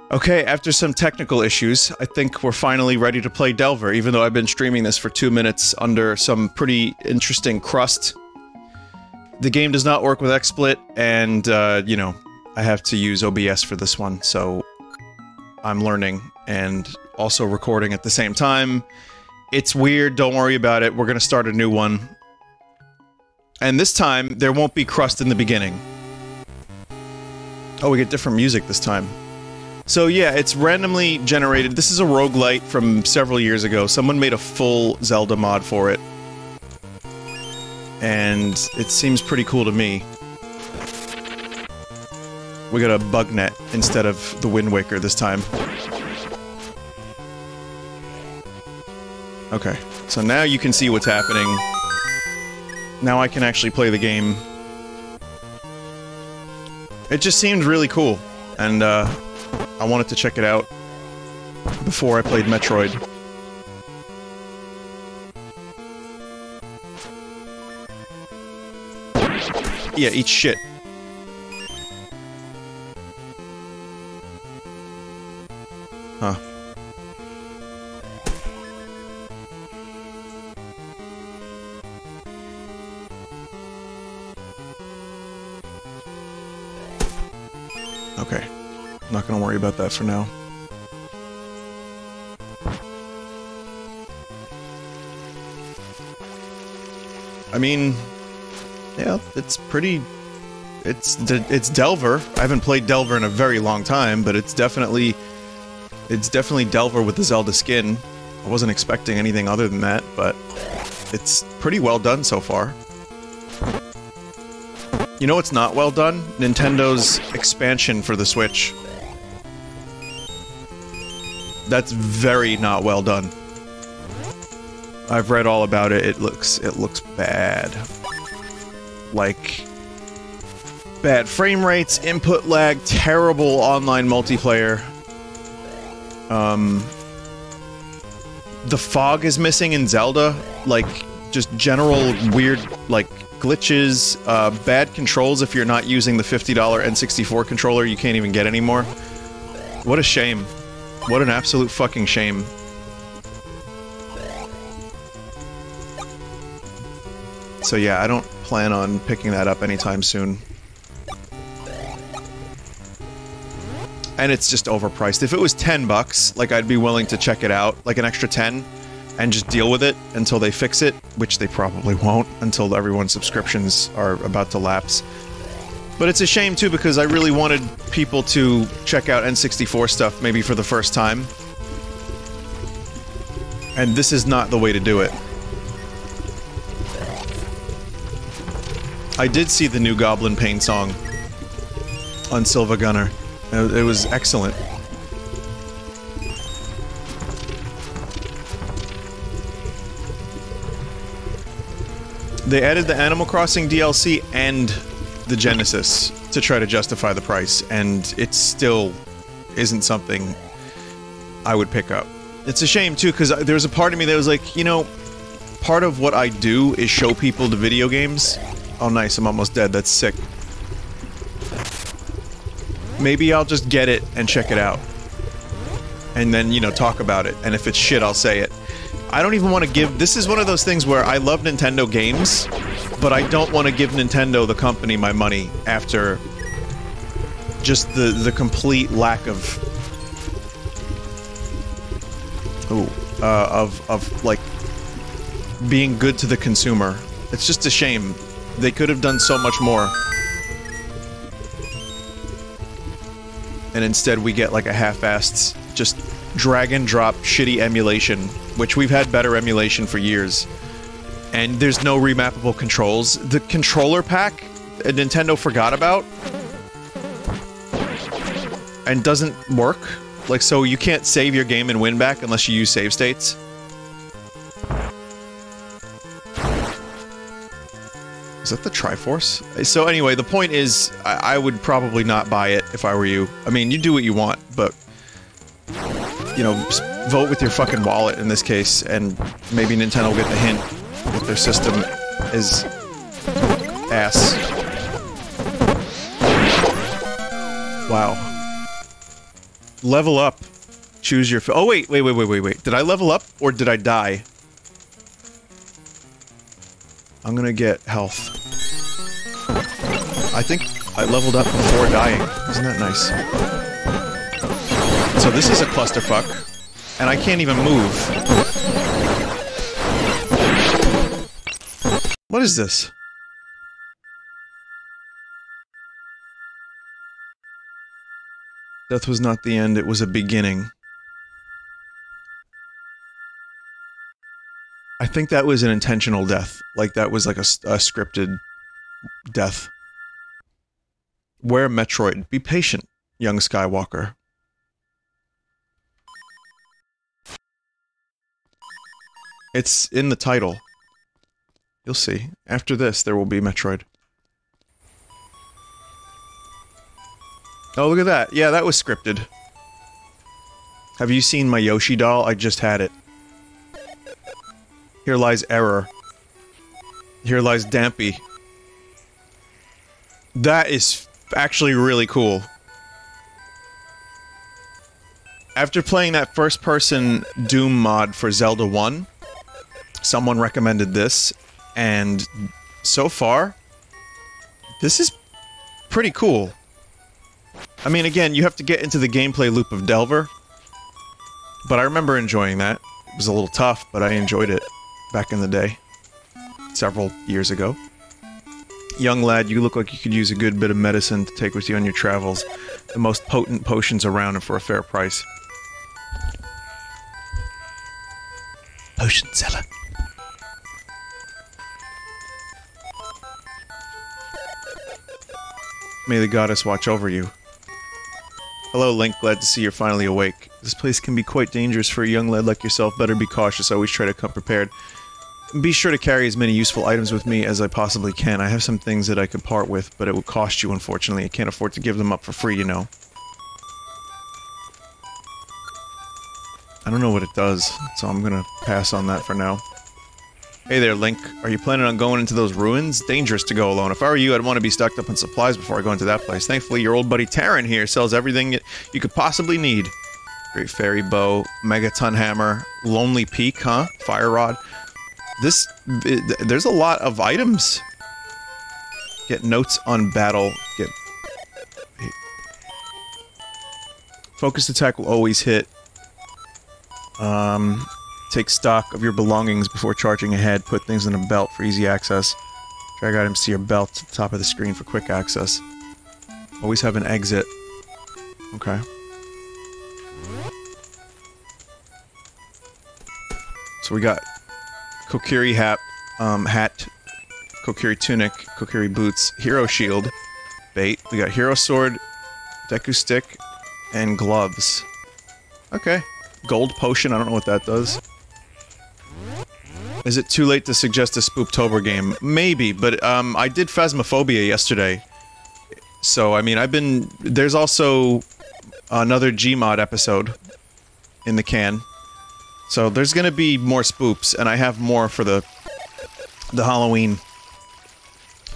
Okay, after some technical issues, I think we're finally ready to play Delver, even though I've been streaming this for 2 minutes under some pretty interesting crust. The game does not work with XSplit, and, you know, I have to use OBS for this one, so I'm learning, and also recording at the same time. It's weird, don't worry about it, we're gonna start a new one. And this time, there won't be crust in the beginning. Oh, we get different music this time. So yeah, it's randomly generated. This is a roguelite from several years ago. Someone made a full Zelda mod for it. And it seems pretty cool to me. We got a bug net instead of the Wind Waker this time. Okay, so now you can see what's happening. Now I can actually play the game. It just seemed really cool, and I wanted to check it out before I played Metroid. Yeah, eat shit. Huh. Okay. I'm not gonna worry about that for now. I mean, yeah, it's pretty... It's Delver. I haven't played Delver in a very long time, but it's definitely Delver with the Zelda skin. I wasn't expecting anything other than that, but it's pretty well done so far. You know what's not well done? Nintendo's expansion for the Switch. That's very not well done. I've read all about it. It looks bad. Like, bad frame rates, input lag, terrible online multiplayer. The fog is missing in Zelda. Like, just general weird, like, glitches, bad controls if you're not using the $50 N64 controller you can't even get anymore. What a shame. What an absolute fucking shame. So yeah, I don't plan on picking that up anytime soon. And it's just overpriced. If it was $10, like, I'd be willing to check it out, like an extra 10, and just deal with it until they fix it, which they probably won't until everyone's subscriptions are about to lapse. But it's a shame too, because I really wanted people to check out N64 stuff maybe for the first time. And this is not the way to do it. I did see the new Goblin Pain song on Silva Gunner. It was excellent. They added the Animal Crossing DLC and the Genesis to try to justify the price, and it still isn't something I would pick up. It's a shame, too, because there was a part of me that was like, you know, part of what I do is show people the video games. Oh, nice, I'm almost dead. That's sick. Maybe I'll just get it and check it out. And then, you know, talk about it. And if it's shit, I'll say it. I don't even want to give... This is one of those things where I love Nintendo games, but I don't want to give Nintendo, the company, my money after just the complete lack of... Ooh. Of, like, being good to the consumer. It's just a shame. They could have done so much more. And instead we get, like, a half-assed, just drag-and-drop shitty emulation, which we've had better emulation for years. And there's no remappable controls. The controller pack, Nintendo forgot about, and doesn't work. Like, so you can't save your game and win back unless you use save states. Is that the Triforce? So anyway, the point is, I would probably not buy it if I were you. I mean, you do what you want, but... You know, vote with your fucking wallet in this case, and maybe Nintendo will get the hint that their system is... ass. Wow. Level up. Choose your... Oh, wait. Did I level up, or did I die? I'm gonna get health. I think I leveled up before dying. Isn't that nice? So this is a clusterfuck, and I can't even move. What is this? Death was not the end, it was a beginning. I think that was an intentional death. Like, that was like a scripted death. Wear Metroid. Be patient, young Skywalker. It's in the title. You'll see. After this, there will be Metroid. Oh, look at that. Yeah, that was scripted. Have you seen my Yoshi doll? I just had it. Here lies error. Here lies Dampy. That is actually really cool. After playing that first-person Doom mod for Zelda 1, someone recommended this, and so far, this is pretty cool. I mean, again, you have to get into the gameplay loop of Delver, but I remember enjoying that. It was a little tough, but I enjoyed it back in the day. Several years ago. Young lad, you look like you could use a good bit of medicine to take with you on your travels. The most potent potions around and for a fair price. Potion seller. May the goddess watch over you. Hello, Link. Glad to see you're finally awake. This place can be quite dangerous for a young lad like yourself. Better be cautious. Always try to come prepared. Be sure to carry as many useful items with me as I possibly can. I have some things that I could part with, but it will cost you, unfortunately. I can't afford to give them up for free, you know. I don't know what it does, so I'm gonna pass on that for now. Hey there, Link. Are you planning on going into those ruins? Dangerous to go alone. If I were you, I'd want to be stocked up on supplies before I go into that place. Thankfully, your old buddy Taran here sells everything you could possibly need. Great Fairy Bow, Megaton Hammer, Lonely Peak, huh? Fire Rod. There's a lot of items. Get notes on battle. Get... Focused attack will always hit. Take stock of your belongings before charging ahead. Put things in a belt for easy access. Drag items to your belt to the top of the screen for quick access. Always have an exit. Okay. So we got Kokiri hat, Kokiri tunic, Kokiri boots, hero shield, bait. We got hero sword, Deku stick, and gloves. Okay. Gold potion, I don't know what that does. Is it too late to suggest a Spooptober game? Maybe, but I did Phasmophobia yesterday. So, I mean, there's also another Gmod episode in the can. So there's gonna be more spoops, and I have more for the Halloween.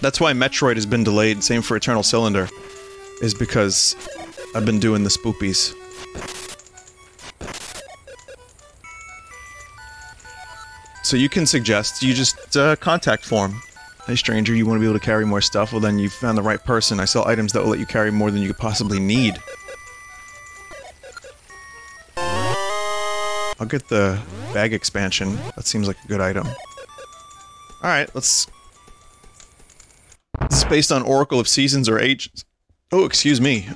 That's why Metroid has been delayed, same for Eternal Cylinder, is because I've been doing the spoopies. So you can suggest, you just contact form. Hey stranger, you want to be able to carry more stuff? Well then you found the right person. I sell items that will let you carry more than you could possibly need. I'll get the bag expansion. That seems like a good item. Alright, let's... This is based on Oracle of Seasons or Ages. Oh, excuse me.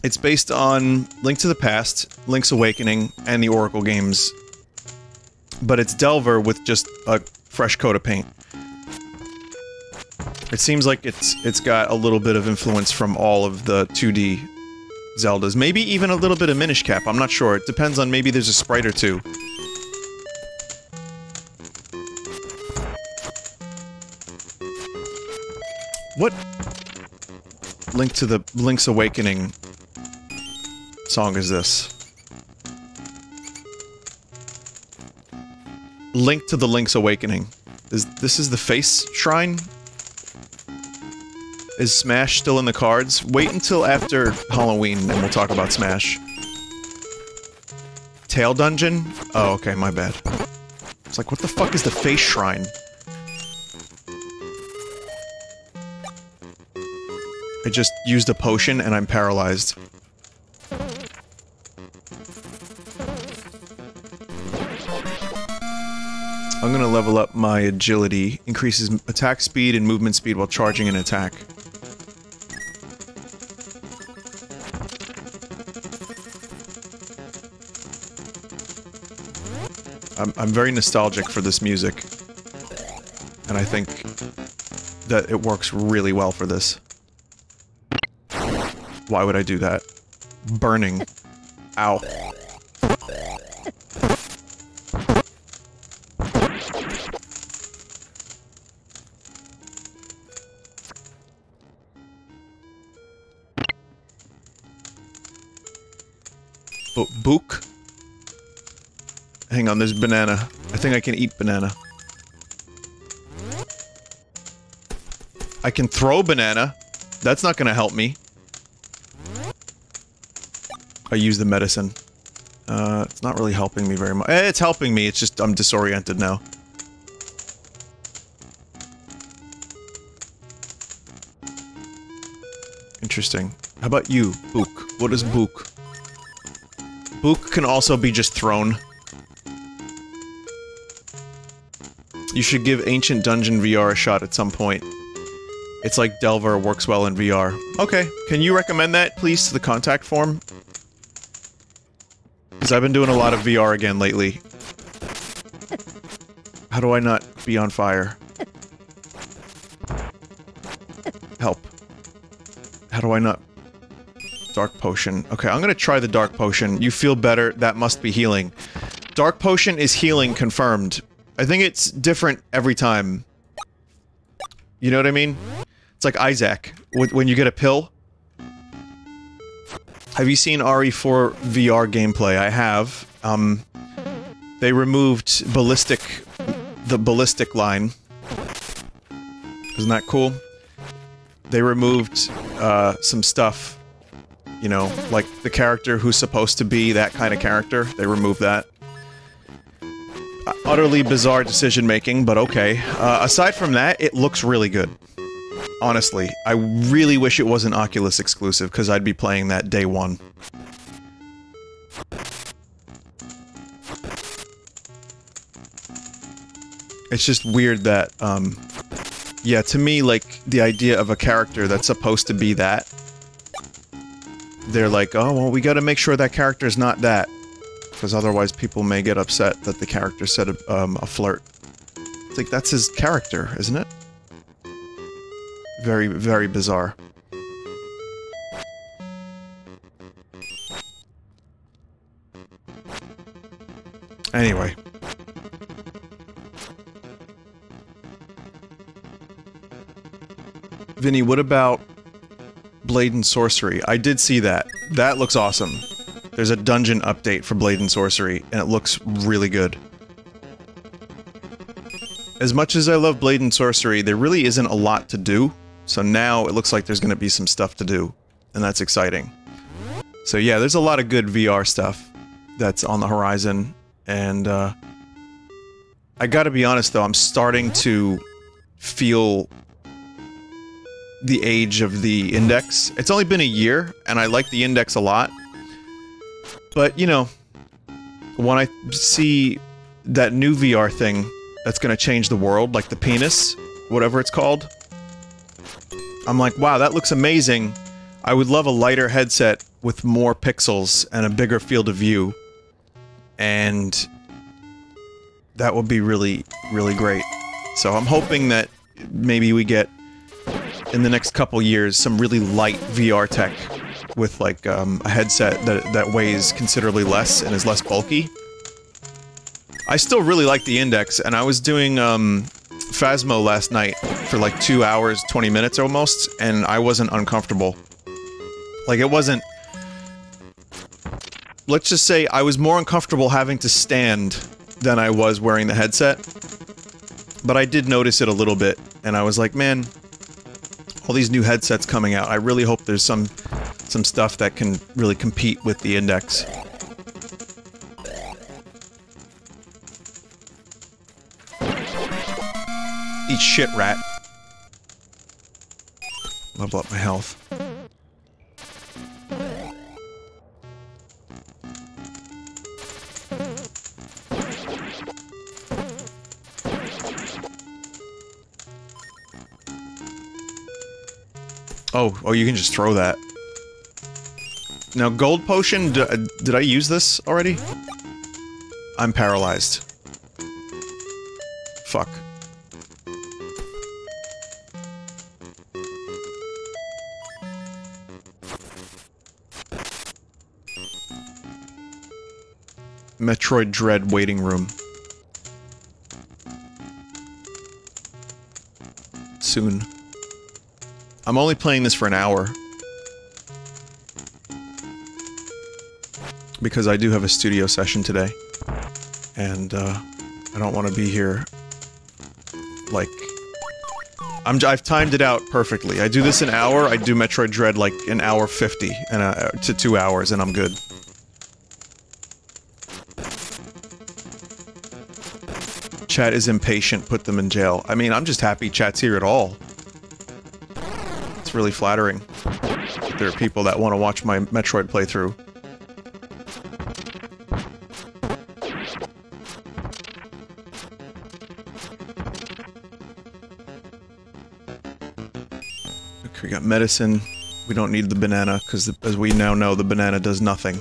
It's based on Link to the Past, Link's Awakening, and the Oracle games. But it's Delver with just a fresh coat of paint. It seems like it's got a little bit of influence from all of the 2D Zeldas. Maybe even a little bit of Minish Cap, I'm not sure. It depends on, maybe there's a sprite or two. What Link to the Link's Awakening song is this? Link to the Link's Awakening. This is the face shrine? Is Smash still in the cards? Wait until after Halloween and we'll talk about Smash. Tail Dungeon? Oh, okay, my bad. It's like, what the fuck is the Face Shrine? I just used a potion and I'm paralyzed. I'm gonna level up my agility. Increases attack speed and movement speed while charging an attack. I'm very nostalgic for this music. And I think that it works really well for this. Why would I do that? Burning. Ow. Book? Hang on, there's banana. I think I can eat banana. I can throw banana. That's not gonna help me. I use the medicine. It's not really helping me very much. It's helping me, it's just I'm disoriented now. Interesting. How about you, Book? What is Book? Book can also be just thrown. You should give Ancient Dungeon VR a shot at some point. It's like Delver works well in VR. Okay, can you recommend that, please, to the contact form? Because I've been doing a lot of VR again lately. How do I not be on fire? Help. How do I not... Dark Potion. Okay, I'm gonna try the Dark Potion. You feel better, that must be healing. Dark Potion is healing confirmed. I think it's different every time. You know what I mean? It's like Isaac, when you get a pill. Have you seen RE4 VR gameplay? I have. They removed the ballistic line. Isn't that cool? They removed, some stuff. You know, like the character who's supposed to be that kind of character. They removed that. Utterly bizarre decision-making, but okay. Aside from that, it looks really good. Honestly, I really wish it wasn't Oculus exclusive, because I'd be playing that day one. It's just weird that, yeah, to me, like, the idea of a character that's supposed to be that, they're like, oh, well, we gotta make sure that character's not that. Because otherwise people may get upset that the character said a flirt. It's like, that's his character, isn't it? Very, very bizarre. Anyway. Vinny, what about Blade and Sorcery? I did see that. That looks awesome. There's a dungeon update for Blade and Sorcery, and it looks really good. As much as I love Blade and Sorcery, there really isn't a lot to do, so now it looks like there's gonna be some stuff to do, and that's exciting. So yeah, there's a lot of good VR stuff that's on the horizon, and I gotta be honest though, I'm starting to feel the age of the Index. It's only been a year, and I like the Index a lot. But, you know, when I see that new VR thing that's gonna change the world, like the penis, whatever it's called, I'm like, wow, that looks amazing. I would love a lighter headset with more pixels and a bigger field of view. And that would be really, really great. So I'm hoping that maybe we get, in the next couple years, some really light VR tech with, like, a headset that weighs considerably less and is less bulky. I still really like the Index, and I was doing, Phasmo last night for, like, 2 hours, 20 minutes almost, and I wasn't uncomfortable. Like, it wasn't... Let's just say I was more uncomfortable having to stand than I was wearing the headset. But I did notice it a little bit, and I was like, man... all these new headsets coming out. I really hope there's some stuff that can really compete with the Index. Eat shit, rat. Level up my health. Oh, you can just throw that. Now, gold potion, did I use this already? I'm paralyzed. Fuck. Metroid Dread waiting room. Soon. I'm only playing this for an hour. Because I do have a studio session today. And, I don't want to be here... like... I've timed it out perfectly. I do this an hour, I do Metroid Dread like an hour 50, and to 2 hours, and I'm good. Chat is impatient, put them in jail. I mean, I'm just happy chat's here at all. It's really flattering. There are people that want to watch my Metroid playthrough. Okay, we got medicine. We don't need the banana, because as we now know, the banana does nothing.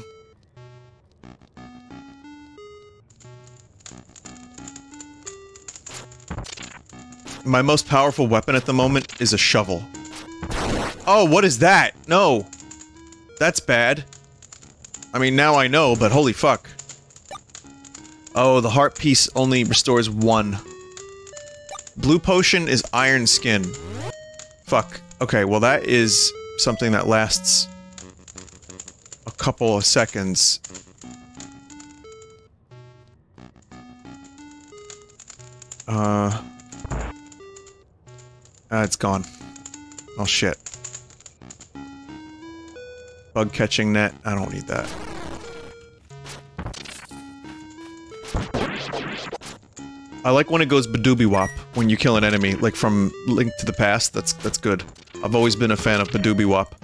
My most powerful weapon at the moment is a shovel. Oh, what is that? No! That's bad. I mean, now I know, but holy fuck. Oh, the heart piece only restores 1. Blue potion is iron skin. Fuck. Okay, well that is something that lasts a couple of seconds. It's gone. Oh shit. Bug catching net. I don't need that. I like when it goes Badooby-wop when you kill an enemy, like from Link to the Past. That's good. I've always been a fan of Badooby-wop.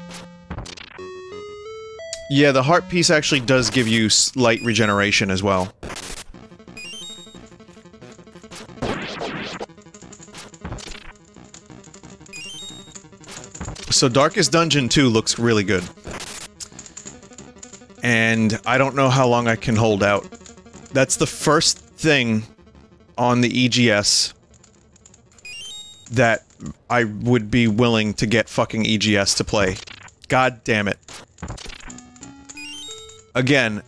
Yeah, the heart piece actually does give you slight regeneration as well. So Darkest Dungeon 2 looks really good. And I don't know how long I can hold out. That's the first thing on the EGS that I would be willing to get fucking EGS to play. God damn it. Again,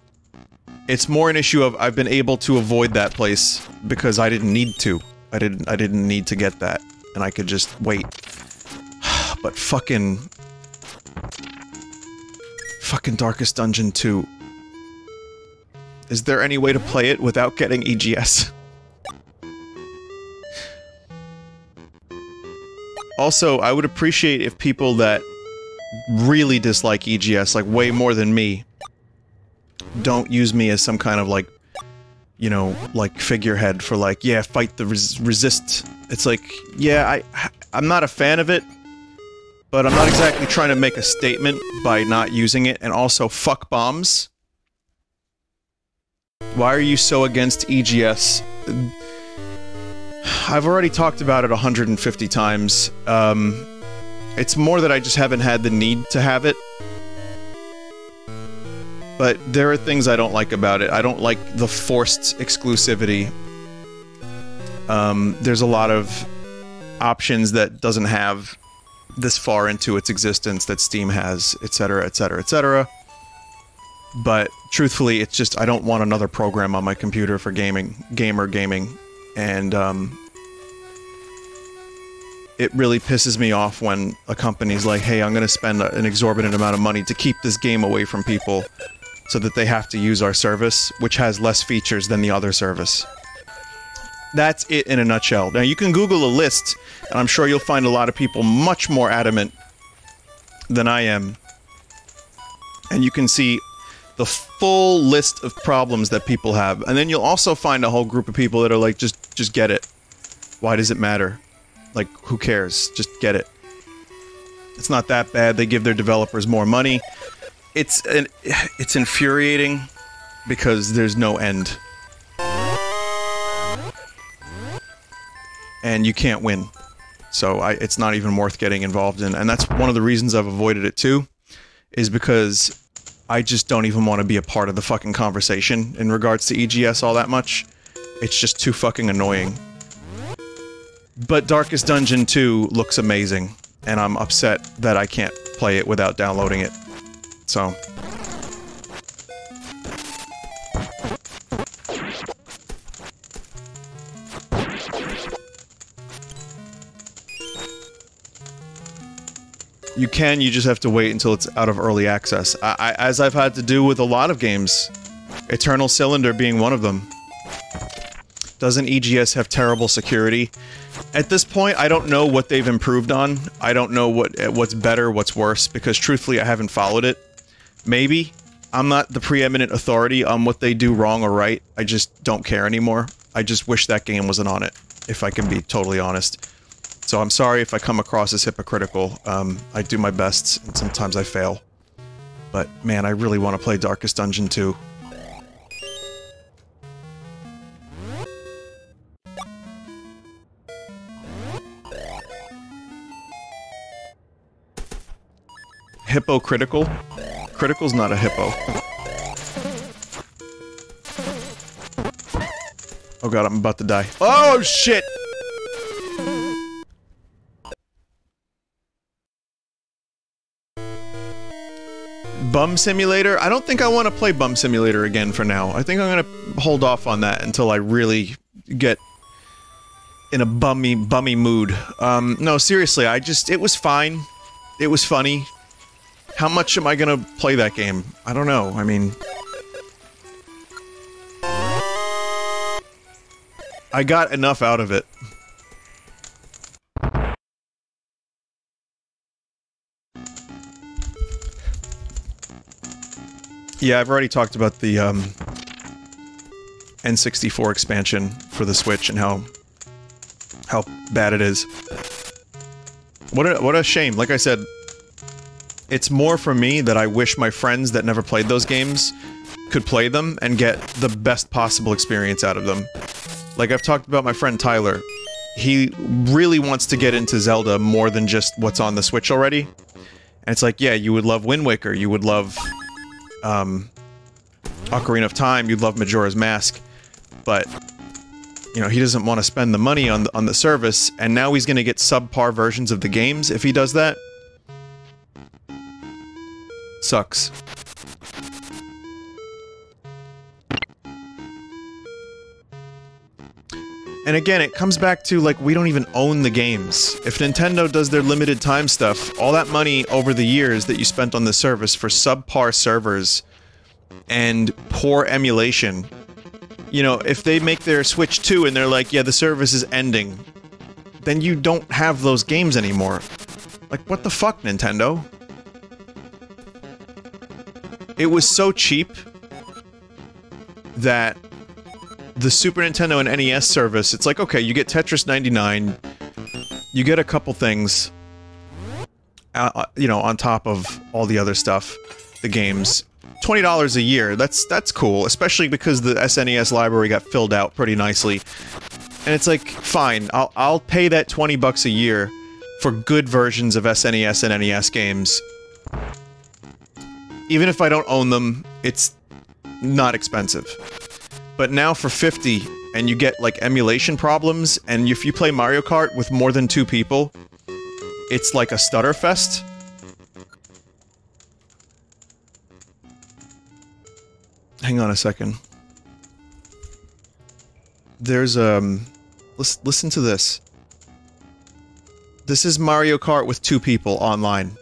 it's more an issue of I've been able to avoid that place because I didn't need to. I didn't need to get that, and I could just wait. But fucking Darkest Dungeon 2. Is there any way to play it without getting EGS? Also, I would appreciate if people that really dislike EGS, like way more than me, don't use me as some kind of like, you know, like figurehead for like, yeah, fight the resist. It's like, yeah, I'm not a fan of it, but I'm not exactly trying to make a statement by not using it, and also fuck bombs. Why are you so against EGS? I've already talked about it 150 times. It's more that I just haven't had the need to have it. But there are things I don't like about it. I don't like the forced exclusivity. There's a lot of options that doesn't have this far into its existence that Steam has, etc., etc., etc. But truthfully, it's just I don't want another program on my computer for gaming, and it really pisses me off when a company's like, hey, I'm gonna spend an exorbitant amount of money to keep this game away from people so that they have to use our service, which has less features than the other service. That's it in a nutshell. Now, you can Google a list, and I'm sure you'll find a lot of people much more adamant than I am. And you can see the full list of problems that people have. And then you'll also find a whole group of people that are like, just get it. Why does it matter? Like, who cares? Just get it. It's not that bad. They give their developers more money. It's infuriating because there's no end. And you can't win. So it's not even worth getting involved in. And that's one of the reasons I've avoided it too, is because I just don't even want to be a part of the fucking conversation in regards to EGS all that much. It's just too fucking annoying. But Darkest Dungeon 2 looks amazing, and I'm upset that I can't play it without downloading it. So... you just have to wait until it's out of early access. As I've had to do with a lot of games. Eternal Cylinder being one of them. Doesn't EGS have terrible security? At this point, I don't know what they've improved on. I don't know what's better, what's worse, because truthfully, I haven't followed it. Maybe. I'm not the preeminent authority on what they do wrong or right. I just don't care anymore. I just wish that game wasn't on it, if I can be totally honest. So I'm sorry if I come across as hypocritical. I do my best, and sometimes I fail. But, man, I really want to play Darkest Dungeon 2. Hippocritical? Critical's not a hippo. Oh god, I'm about to die. Oh, shit! Bum Simulator? I don't think I want to play Bum Simulator again for now. I think I'm gonna hold off on that until I really get in a bummy mood. No, seriously, it was fine. It was funny. How much am I gonna play that game? I don't know, I mean... I got enough out of it. Yeah, I've already talked about the, N64 expansion for the Switch and how bad it is. What a shame. Like I said, it's more for me that I wish my friends that never played those games could play them and get the best possible experience out of them. Like, I've talked about my friend Tyler. He really wants to get into Zelda more than just what's on the Switch already. And it's like, yeah, you would love Wind Waker, you would love... Ocarina of Time, you'd love Majora's Mask, but, you know, he doesn't want to spend the money on the service, and now he's gonna get subpar versions of the games if he does that. Sucks. And again, it comes back to, like, we don't even own the games. If Nintendo does their limited time stuff, all that money over the years that you spent on the service for subpar servers and poor emulation, you know, if they make their Switch 2 and they're like, yeah, the service is ending, then you don't have those games anymore. Like, what the fuck, Nintendo? It was so cheap that the Super Nintendo and NES service, it's like, okay, you get Tetris 99, you get a couple things, you know, on top of all the other stuff, the games. $20 a year, that's cool, especially because the SNES library got filled out pretty nicely. And it's like, fine, I'll pay that 20 bucks a year for good versions of SNES and NES games. Even if I don't own them, it's not expensive. But now for 50, and you get, like, emulation problems, and if you play Mario Kart with more than 2 people, it's like a stutter fest. Hang on a second. There's, listen to this. This is Mario Kart with 2 people online.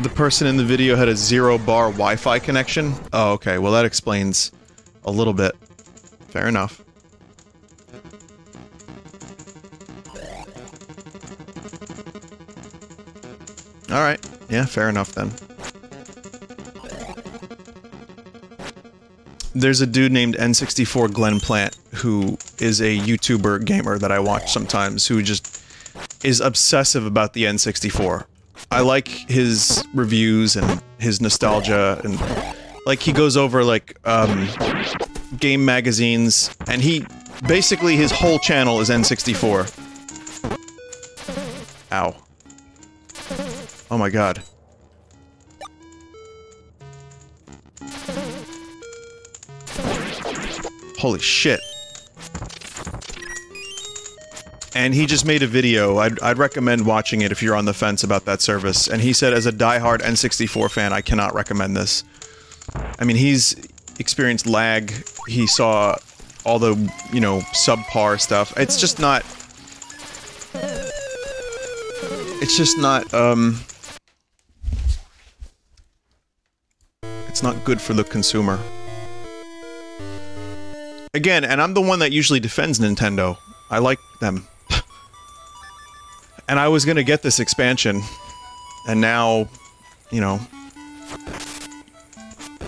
The person in the video had a 0-bar Wi-Fi connection? Oh, okay. Well, that explains a little bit. Fair enough. Alright. Yeah, fair enough then. There's a dude named N64 Glenn Plant who is a YouTuber gamer that I watch sometimes who just is obsessive about the N64. I like his reviews and his nostalgia, and like he goes over like game magazines, and he basically his whole channel is N64. Ow. Oh my god. Holy shit. And he just made a video. I'd recommend watching it if you're on the fence about that service. And he said, as a diehard N64 fan, I cannot recommend this. I mean, he's experienced lag. He saw all the, you know, subpar stuff. It's just not... It's just not, it's not good for the consumer. Again, and I'm the one that usually defends Nintendo. I like them. And I was gonna get this expansion, and now, you know...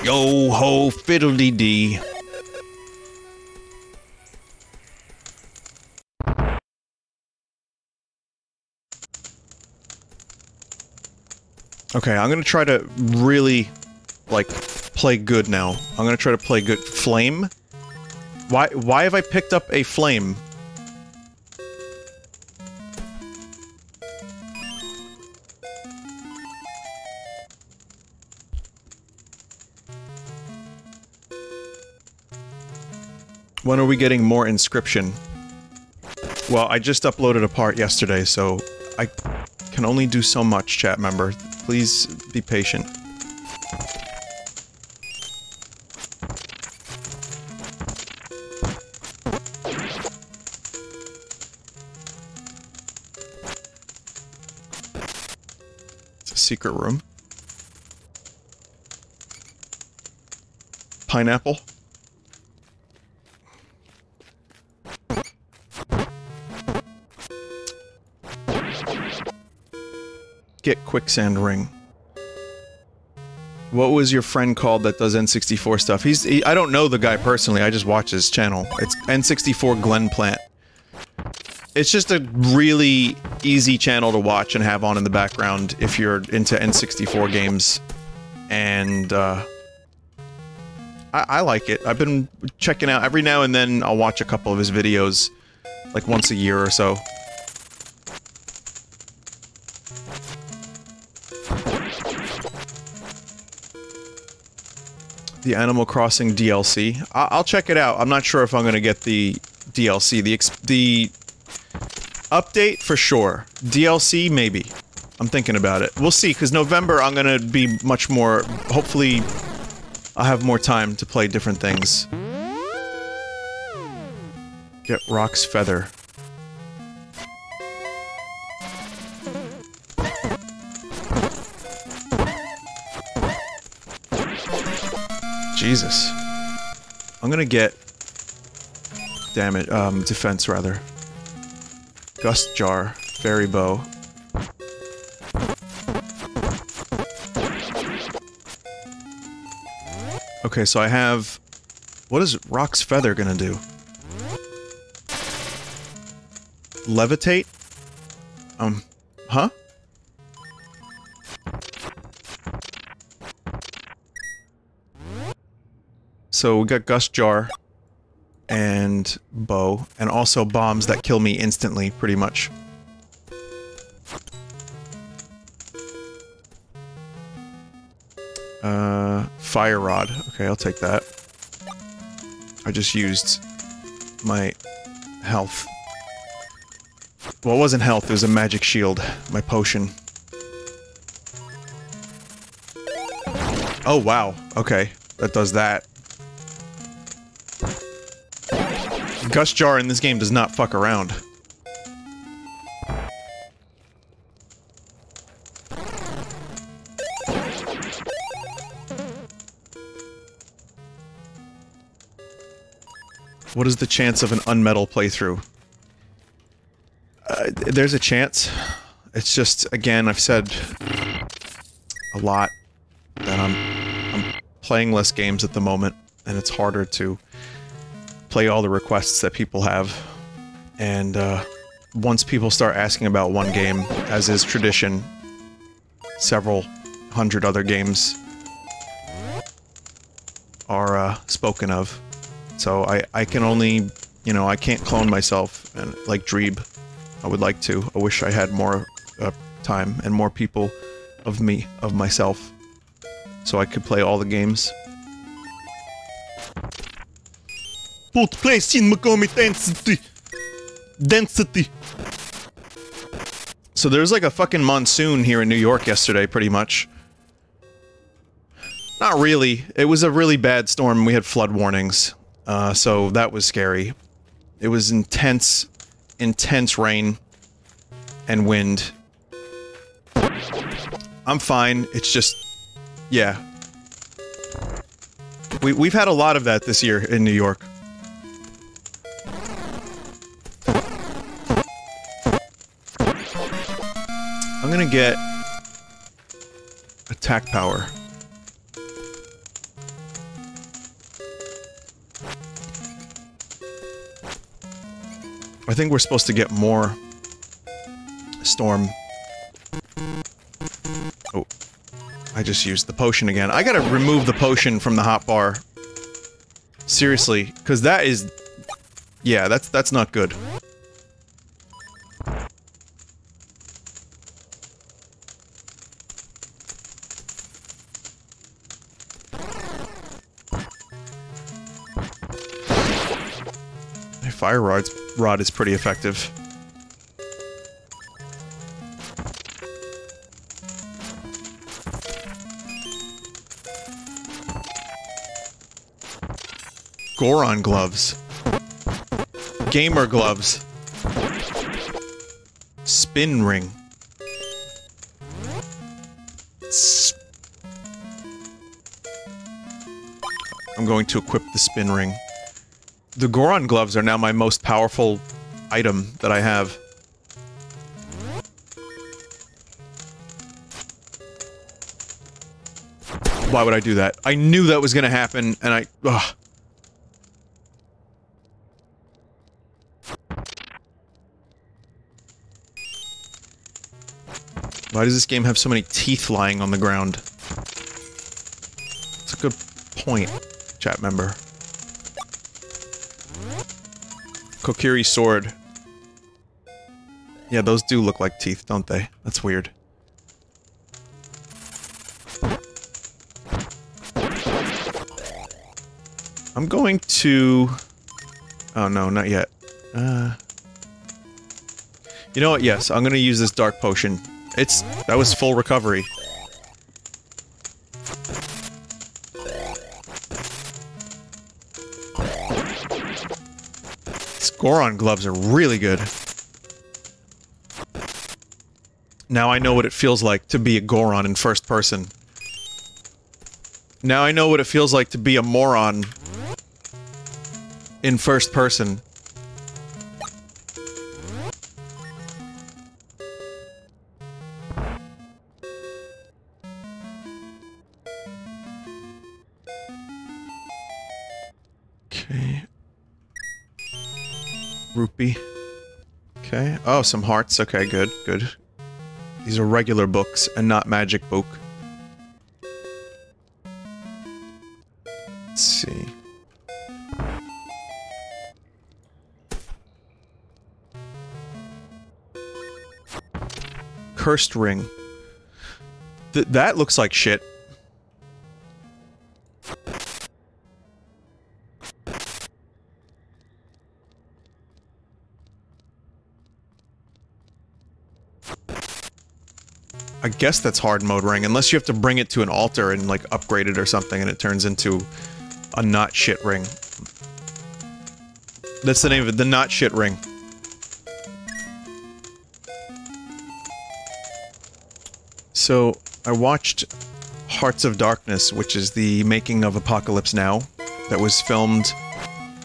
Yo-ho fiddle-dee-dee. Okay, I'm gonna try to really, like, play good now. I'm gonna try to play good. Flame? Why have I picked up a flame? When are we getting more inscription? Well, I just uploaded a part yesterday, so I can only do so much, chat member. Please be patient. It's a secret room. Pineapple. Get quicksand ring. What was your friend called that does N64 stuff? I don't know the guy personally, I just watch his channel. It's N64 Glenn Plant. It's just a really easy channel to watch and have on in the background if you're into N64 games. And, I like it. I've been checking out, every now and then I'll watch a couple of his videos, like once a year or so. The Animal Crossing DLC. I'll check it out. I'm not sure if I'm gonna get the DLC. The update for sure. DLC maybe. I'm thinking about it. We'll see, because November I'm gonna be much more... Hopefully, I'll have more time to play different things. Get Rock's Feather. Jesus. I'm gonna get... damage, defense, rather. Gust Jar. Fairy Bow. Okay, so I have... What is Rock's Feather gonna do? Levitate? Huh? So we got Gust Jar and Bow, and also bombs that kill me instantly, pretty much. Fire Rod. Okay, I'll take that. I just used my health. Well, it wasn't health, it was a magic shield. My potion. Oh, wow. Okay, that does that. Gust Jar in this game does not fuck around. What is the chance of an unmetal playthrough? There's a chance. It's just, again, I've said a lot that I'm playing less games at the moment, and it's harder to play all the requests that people have. And once people start asking about one game, as is tradition, several hundred other games are spoken of. So I can only, you know, I can't clone myself and like Dreeb. I would like to. I wish I had more time and more people of myself, so I could play all the games. Put place in Magami density. So there's like a fucking monsoon here in New York yesterday, pretty much. Not really. It was a really bad storm. We had flood warnings. So that was scary. It was intense rain and wind. I'm fine. It's just, yeah. We've had a lot of that this year in New York. I'm gonna get attack power. I think we're supposed to get more storm. Oh, I just used the potion again. I gotta remove the potion from the hotbar. Seriously, because that is... yeah, that's not good. Fire rod is pretty effective. Goron gloves. Gamer gloves. Spin ring. I'm going to equip the spin ring. The Goron gloves are now my most powerful item that I have. Why would I do that? I knew that was gonna happen, and I... ugh. Why does this game have so many teeth lying on the ground? It's a good point, chat member. Kokiri's sword. Yeah, those do look like teeth, don't they? That's weird. I'm going to... oh no, not yet. You know what? Yes, I'm gonna use this dark potion. That was full recovery. Goron gloves are really good. Now I know what it feels like to be a Goron in first person. Now I know what it feels like to be a moron in first person. Okay. Rupee. Okay. Oh, some hearts. Okay, good, good. These are regular books and not magic book. Let's see. Cursed ring. That looks like shit. I guess that's hard mode ring, unless you have to bring it to an altar and, like, upgrade it or something and it turns into a not shit ring. That's the name of it, the not shit ring. So, I watched Hearts of Darkness, which is the making of Apocalypse Now, that was filmed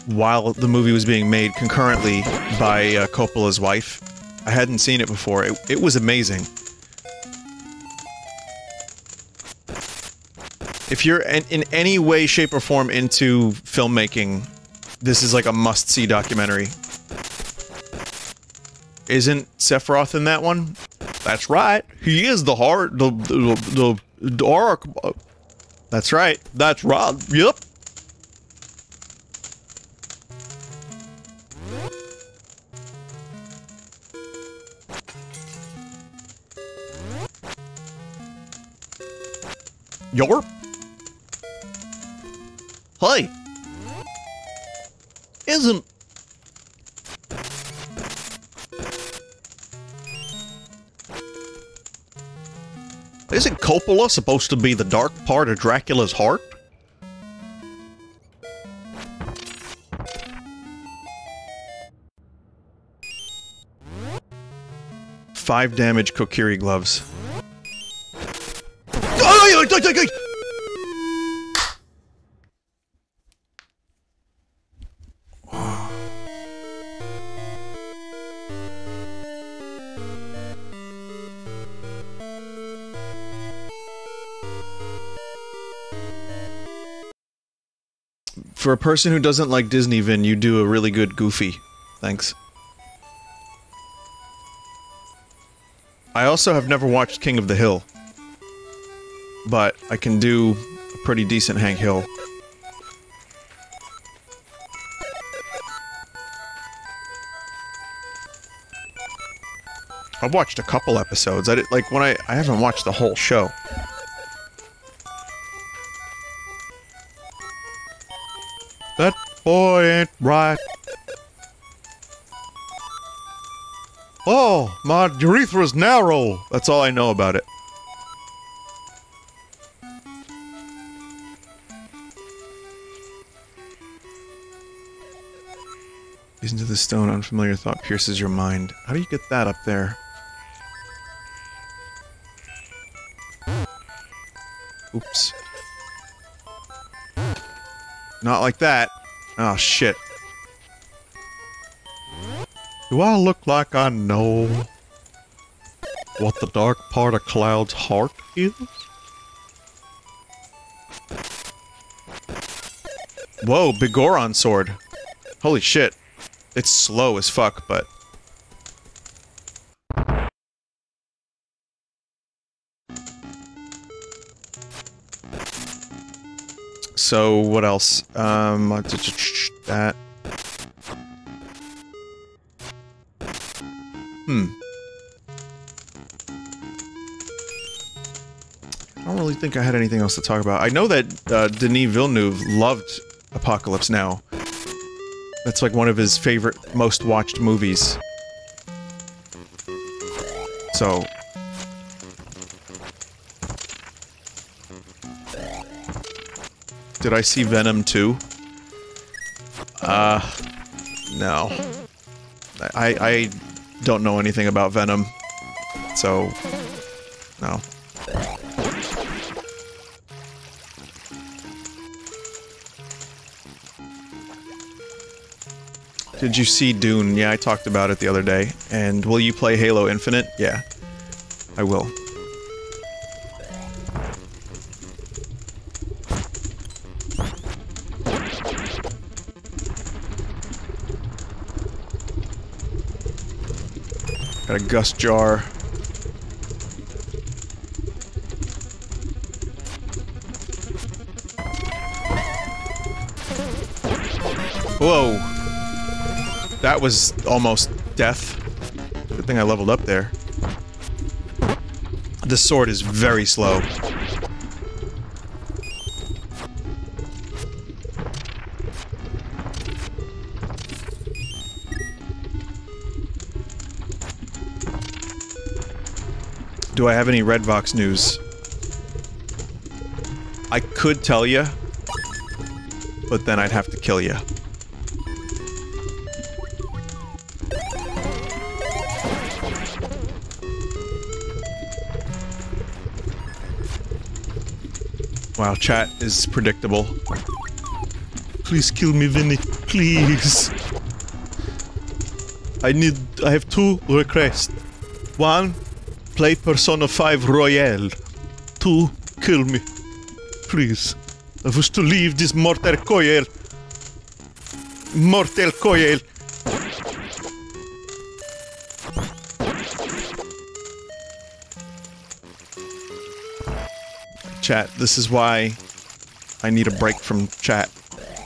while the movie was being made concurrently by Coppola's wife. I hadn't seen it before. It was amazing. If you're in any way, shape, or form into filmmaking, this is like a must-see documentary. Isn't Sephiroth in that one? That's right. He is the heart, the dark. That's right. That's right. Yep. Yorp. Hey. Isn't Coppola supposed to be the dark part of Dracula's heart? Five damage Kokiri gloves. For a person who doesn't like Disney, Vin, you do a really good Goofy. Thanks. I also have never watched King of the Hill. But I can do a pretty decent Hank Hill. I've watched a couple episodes. I haven't watched the whole show. That boy ain't right. Oh, my urethra's narrow. That's all I know about it. Gaze into the stone, unfamiliar thought pierces your mind. How do you get that up there? Oops. Not like that. Oh, shit. Do I look like I know what the dark part of Cloud's heart is? Whoa, Bigoron sword. Holy shit. It's slow as fuck, but... So, what else? That. I don't really think I had anything else to talk about. I know that Denis Villeneuve loved Apocalypse Now. That's like one of his favorite, most watched movies. So... Did I see Venom 2? No. I don't know anything about Venom. So... No. Did you see Dune? Yeah, I talked about it the other day. And will you play Halo Infinite? Yeah. I will. Got a Gus jar. Whoa. That was almost death. Good thing I leveled up there. This sword is very slow. Do I have any Redbox news? I could tell you, but then I'd have to kill you. Wow, chat is predictable. Please kill me, Vinny. Please. I have two requests. One, play Persona 5 Royale. Two, kill me. Please. I wish to leave this mortal coil. Mortal coil. Chat, this is why I need a break from chat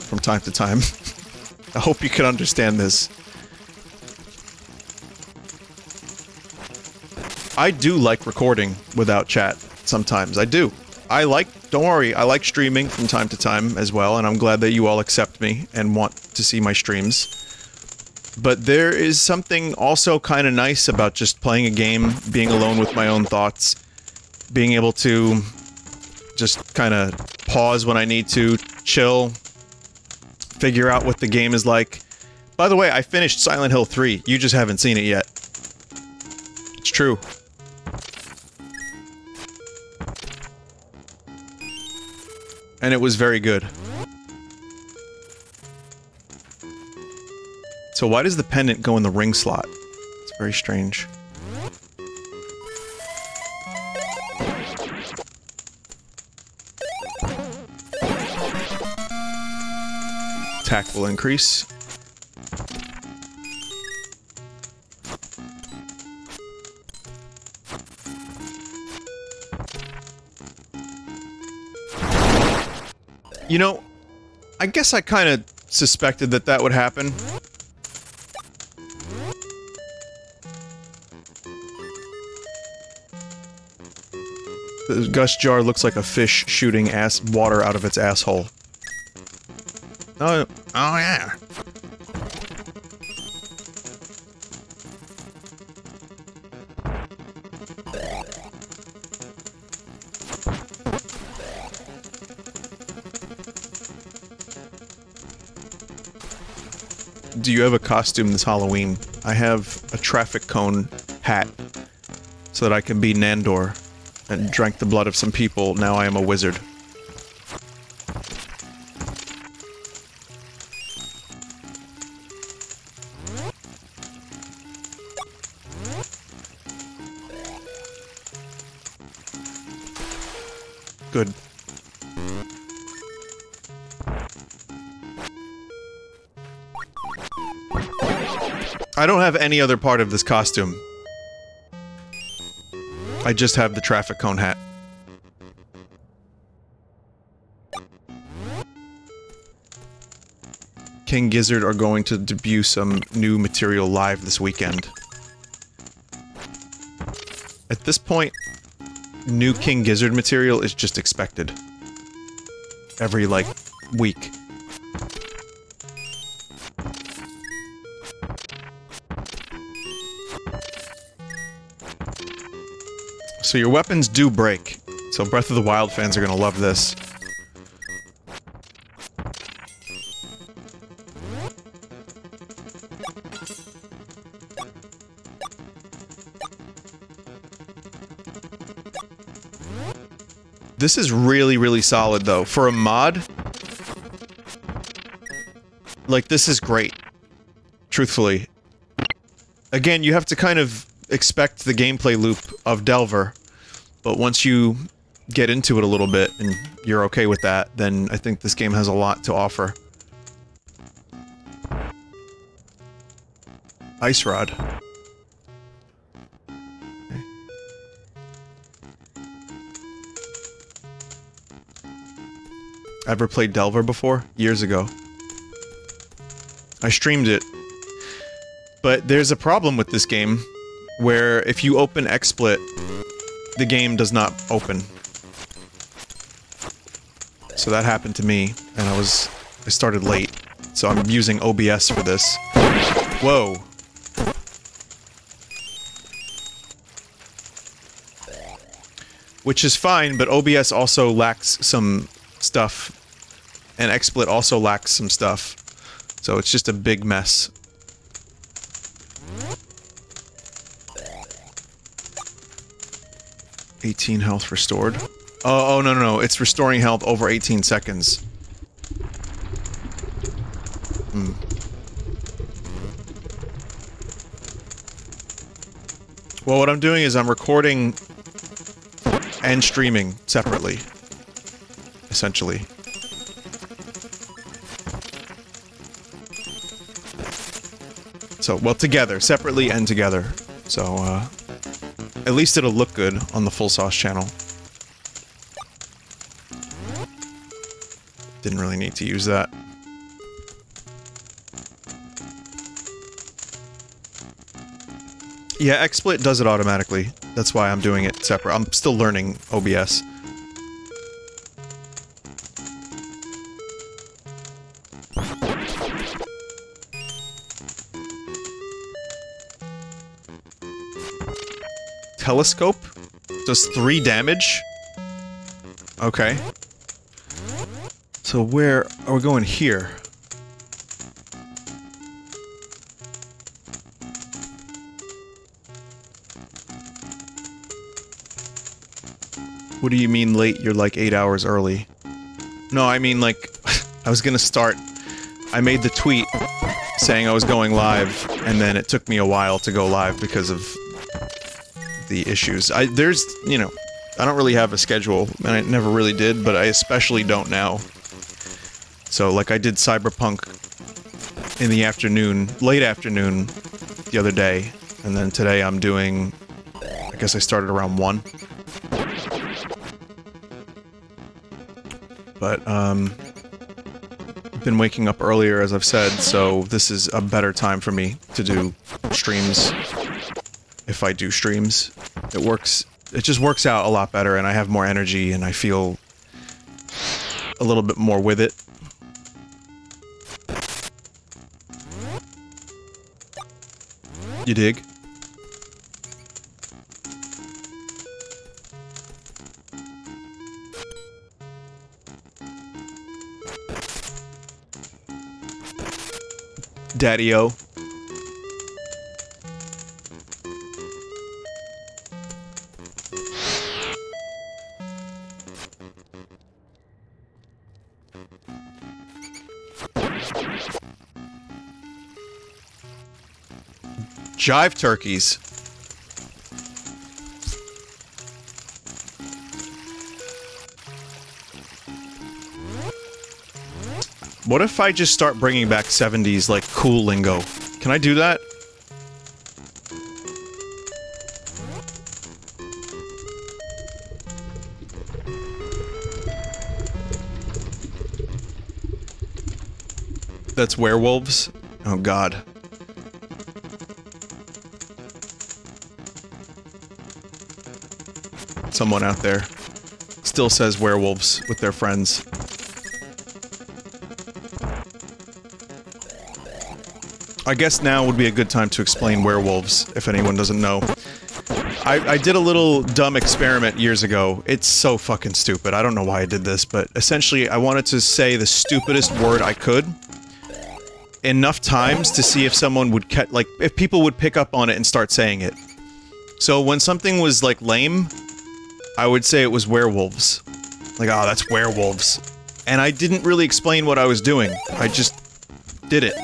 from time to time. I hope you can understand this. I do like recording without chat sometimes. I do. Don't worry, I like streaming from time to time as well, and I'm glad that you all accept me and want to see my streams. But there is something also kind of nice about just playing a game, being alone with my own thoughts, being able to just kind of pause when I need to, chill, figure out what the game is like. By the way, I finished Silent Hill 3. You just haven't seen it yet. It's true. And it was very good. So why does the pendant go in the ring slot? It's very strange. Attack will increase. You know, I guess I kind of suspected that that would happen. The Gus jar looks like a fish shooting water out of its asshole. Oh yeah. Do you have a costume this Halloween? I have a traffic cone hat so that I can be Nandor and drank the blood of some people. Now I am a wizard. Good. I don't have any other part of this costume. I just have the traffic cone hat. King Gizzard are going to debut some new material live this weekend. At this point, new King Gizzard material is just expected. Every, like, week. So your weapons do break. So Breath of the Wild fans are gonna love this. This is really, really solid, though. For a mod, like, this is great. Truthfully. Again, you have to kind of expect the gameplay loop of Delver, but once you get into it a little bit, and you're okay with that, then I think this game has a lot to offer. Ice Rod. Okay. Ever played Delver before? Years ago. I streamed it. But there's a problem with this game, where if you open XSplit, the game does not open. So that happened to me, and I started late, so I'm using OBS for this. Whoa. Which is fine, but OBS also lacks some stuff, and XSplit also lacks some stuff. So it's just a big mess. $18 health restored. Oh, no, it's restoring health over 18 seconds. Well, what I'm doing is I'm recording and streaming separately, essentially. So, well, together. Separately and together. So, at least it'll look good on the Full Sauce channel. Didn't really need to use that. Yeah, XSplit does it automatically. That's why I'm doing it separate. I'm still learning OBS. Telescope? Does 3 damage? Okay. So where are we going here? What do you mean late? You're like 8 hours early. No, I mean like, I was gonna start... I made the tweet saying I was going live, and then it took me a while to go live because of the issues. There's, you know, I don't really have a schedule, and I never really did, but I especially don't now. So, like, I did Cyberpunk in the afternoon, late afternoon, the other day, and then today I'm doing... I guess I started around 1. But, been waking up earlier, as I've said, so this is a better time for me to do streams. If I do streams. It just works out a lot better, and I have more energy, and I feel a little bit more with it. You dig? Daddy-o. Jive turkeys. What if I just start bringing back 70s, like, cool lingo? Can I do that? That's werewolves? Oh god. Someone out there still says werewolves with their friends. I guess now would be a good time to explain werewolves, if anyone doesn't know. I did a little dumb experiment years ago. It's so fucking stupid. I don't know why I did this, but essentially I wanted to say the stupidest word I could enough times to see if someone would like, if people would pick up on it and start saying it. So when something was, like, lame, I would say it was werewolves. Like, oh, that's werewolves. And I didn't really explain what I was doing. I just did it.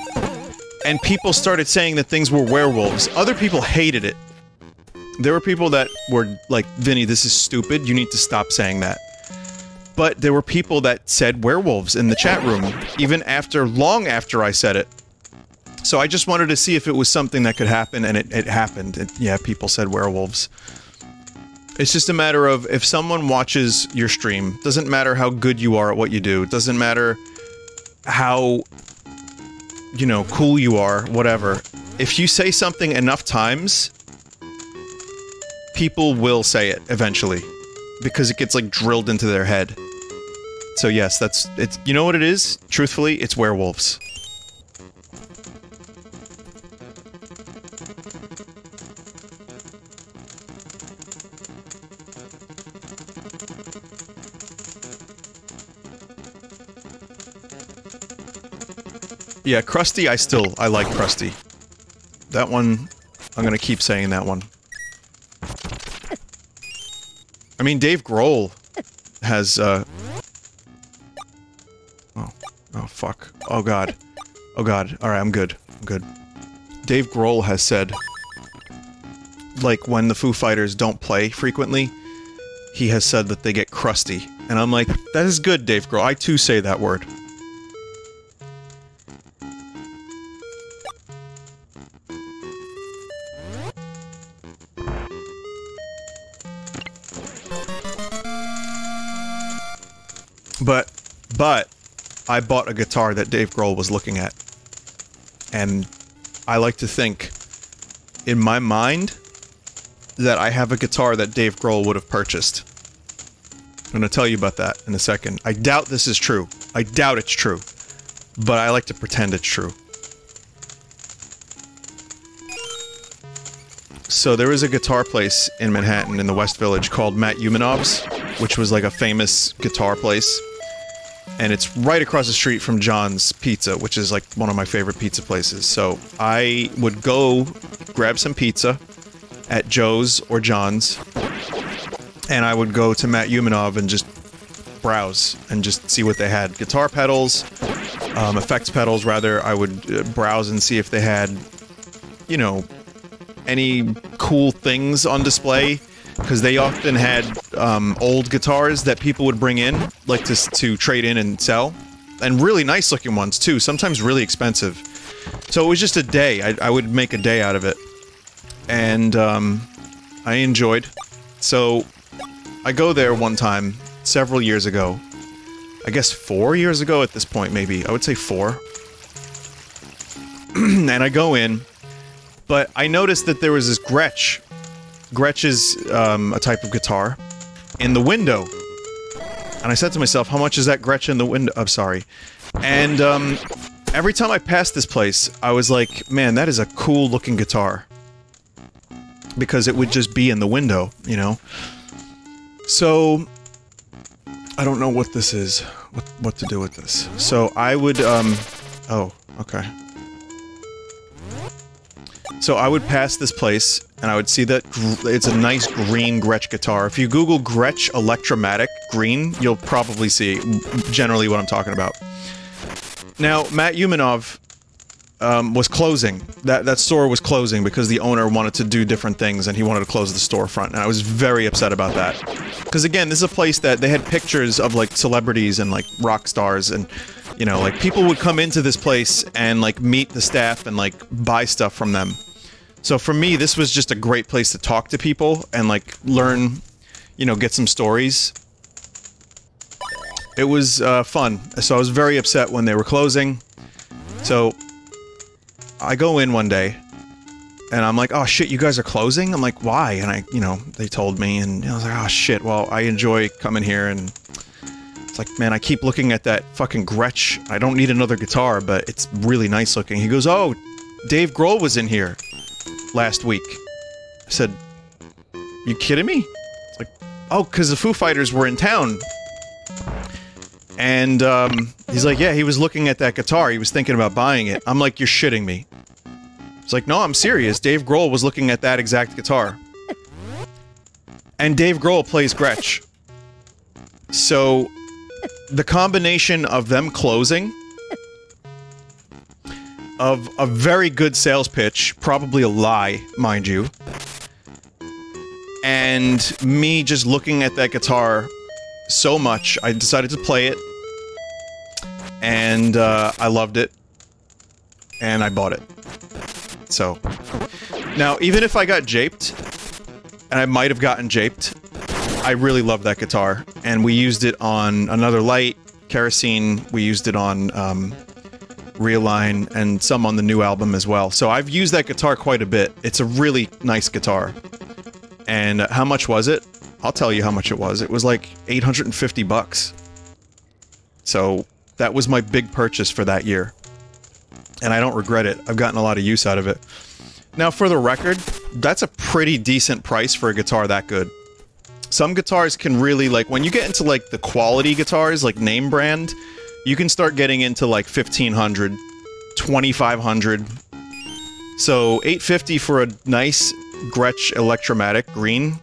And people started saying that things were werewolves. Other people hated it. There were people that were like, Vinny, this is stupid, you need to stop saying that. But there were people that said werewolves in the chat room, even after, long after I said it. So I just wanted to see if it was something that could happen, and it happened. Yeah, people said werewolves. It's just a matter of, if someone watches your stream, doesn't matter how good you are at what you do, it doesn't matter how, you know, cool you are, whatever. If you say something enough times, people will say it, eventually. Because it gets, like, drilled into their head. So yes, it's, you know what it is? Truthfully, it's werewolves. Yeah, Krusty, I like Krusty. That one, I'm gonna keep saying that one. I mean, Dave Grohl has, oh, fuck. Oh god. Oh god. Alright, I'm good. I'm good. Dave Grohl has said like when the Foo Fighters don't play frequently, he has said that they get crusty. And I'm like, that is good, Dave Grohl. I too say that word. But I bought a guitar that Dave Grohl was looking at. And I like to think, in my mind, that I have a guitar that Dave Grohl would have purchased. I'm going to tell you about that in a second. I doubt this is true. I doubt it's true. But I like to pretend it's true. So there was a guitar place in Manhattan in the West Village called Matt Umanov's, which was like a famous guitar place. And it's right across the street from John's Pizza, which is like one of my favorite pizza places. So I would go grab some pizza at Joe's or John's, and I would go to Matt Umanov and just browse and just see what they had. Guitar pedals, effects pedals rather. I would browse and see if they had, you know, any cool things on display. Because they often had old guitars that people would bring in, like to trade in and sell. And really nice looking ones too, sometimes really expensive. So it was just a day, I would make a day out of it. And I enjoyed. So I go there one time, several years ago. I guess 4 years ago at this point, maybe. I would say 4. And I go in, but I noticed that there was this Gretsch. Gretsch is a type of guitar in the window. And I said to myself, how much is that Gretsch in the window? I'm sorry. And every time I passed this place, I was like, man, that is a cool looking guitar. Because it would just be in the window, you know? So, I don't know what this is. What to do with this. So I would, oh, okay. So I would pass this place, and I would see that it's a nice green Gretsch guitar. If you Google Gretsch Electromatic green, you'll probably see generally what I'm talking about. Now, Matt Umanov was closing. That store was closing because the owner wanted to do different things, and he wanted to close the storefront, and I was very upset about that. Because again, this is a place that they had pictures of, like, celebrities and, like, rock stars, and, you know, like, people would come into this place and, like, meet the staff and, like, buy stuff from them. So for me, this was just a great place to talk to people and, like, learn, you know, get some stories. It was fun. So I was very upset when they were closing. So I go in one day, and I'm like, oh shit, you guys are closing? I'm like, why? And you know, they told me, and I was like, oh shit, well, I enjoy coming here, and it's like, man, I keep looking at that fucking Gretsch. I don't need another guitar, but it's really nice looking. He goes, oh, Dave Grohl was in here last week. I said, you kidding me? It's like, oh, because the Foo Fighters were in town. And, he's like, yeah, he was looking at that guitar, he was thinking about buying it. I'm like, you're shitting me. It's like, no, I'm serious, Dave Grohl was looking at that exact guitar. And Dave Grohl plays Gretsch. So, the combination of them closing, of a very good sales pitch, probably a lie, mind you, and me just looking at that guitar so much, I decided to play it, and I loved it, and I bought it. So, now, even if I got japed, and I might have gotten japed, I really love that guitar, and we used it on Another Light, Kerosene, we used it on, Realign, and some on the new album as well. So I've used that guitar quite a bit. It's a really nice guitar. And how much was it? I'll tell you how much it was. It was like 850 bucks. So that was my big purchase for that year. And I don't regret it. I've gotten a lot of use out of it. Now, for the record, that's a pretty decent price for a guitar that good. Some guitars can really, like, when you get into, like, the quality guitars, like name brand, you can start getting into, like, 1,500, 2,500. So, 850 for a nice Gretsch Electromatic green.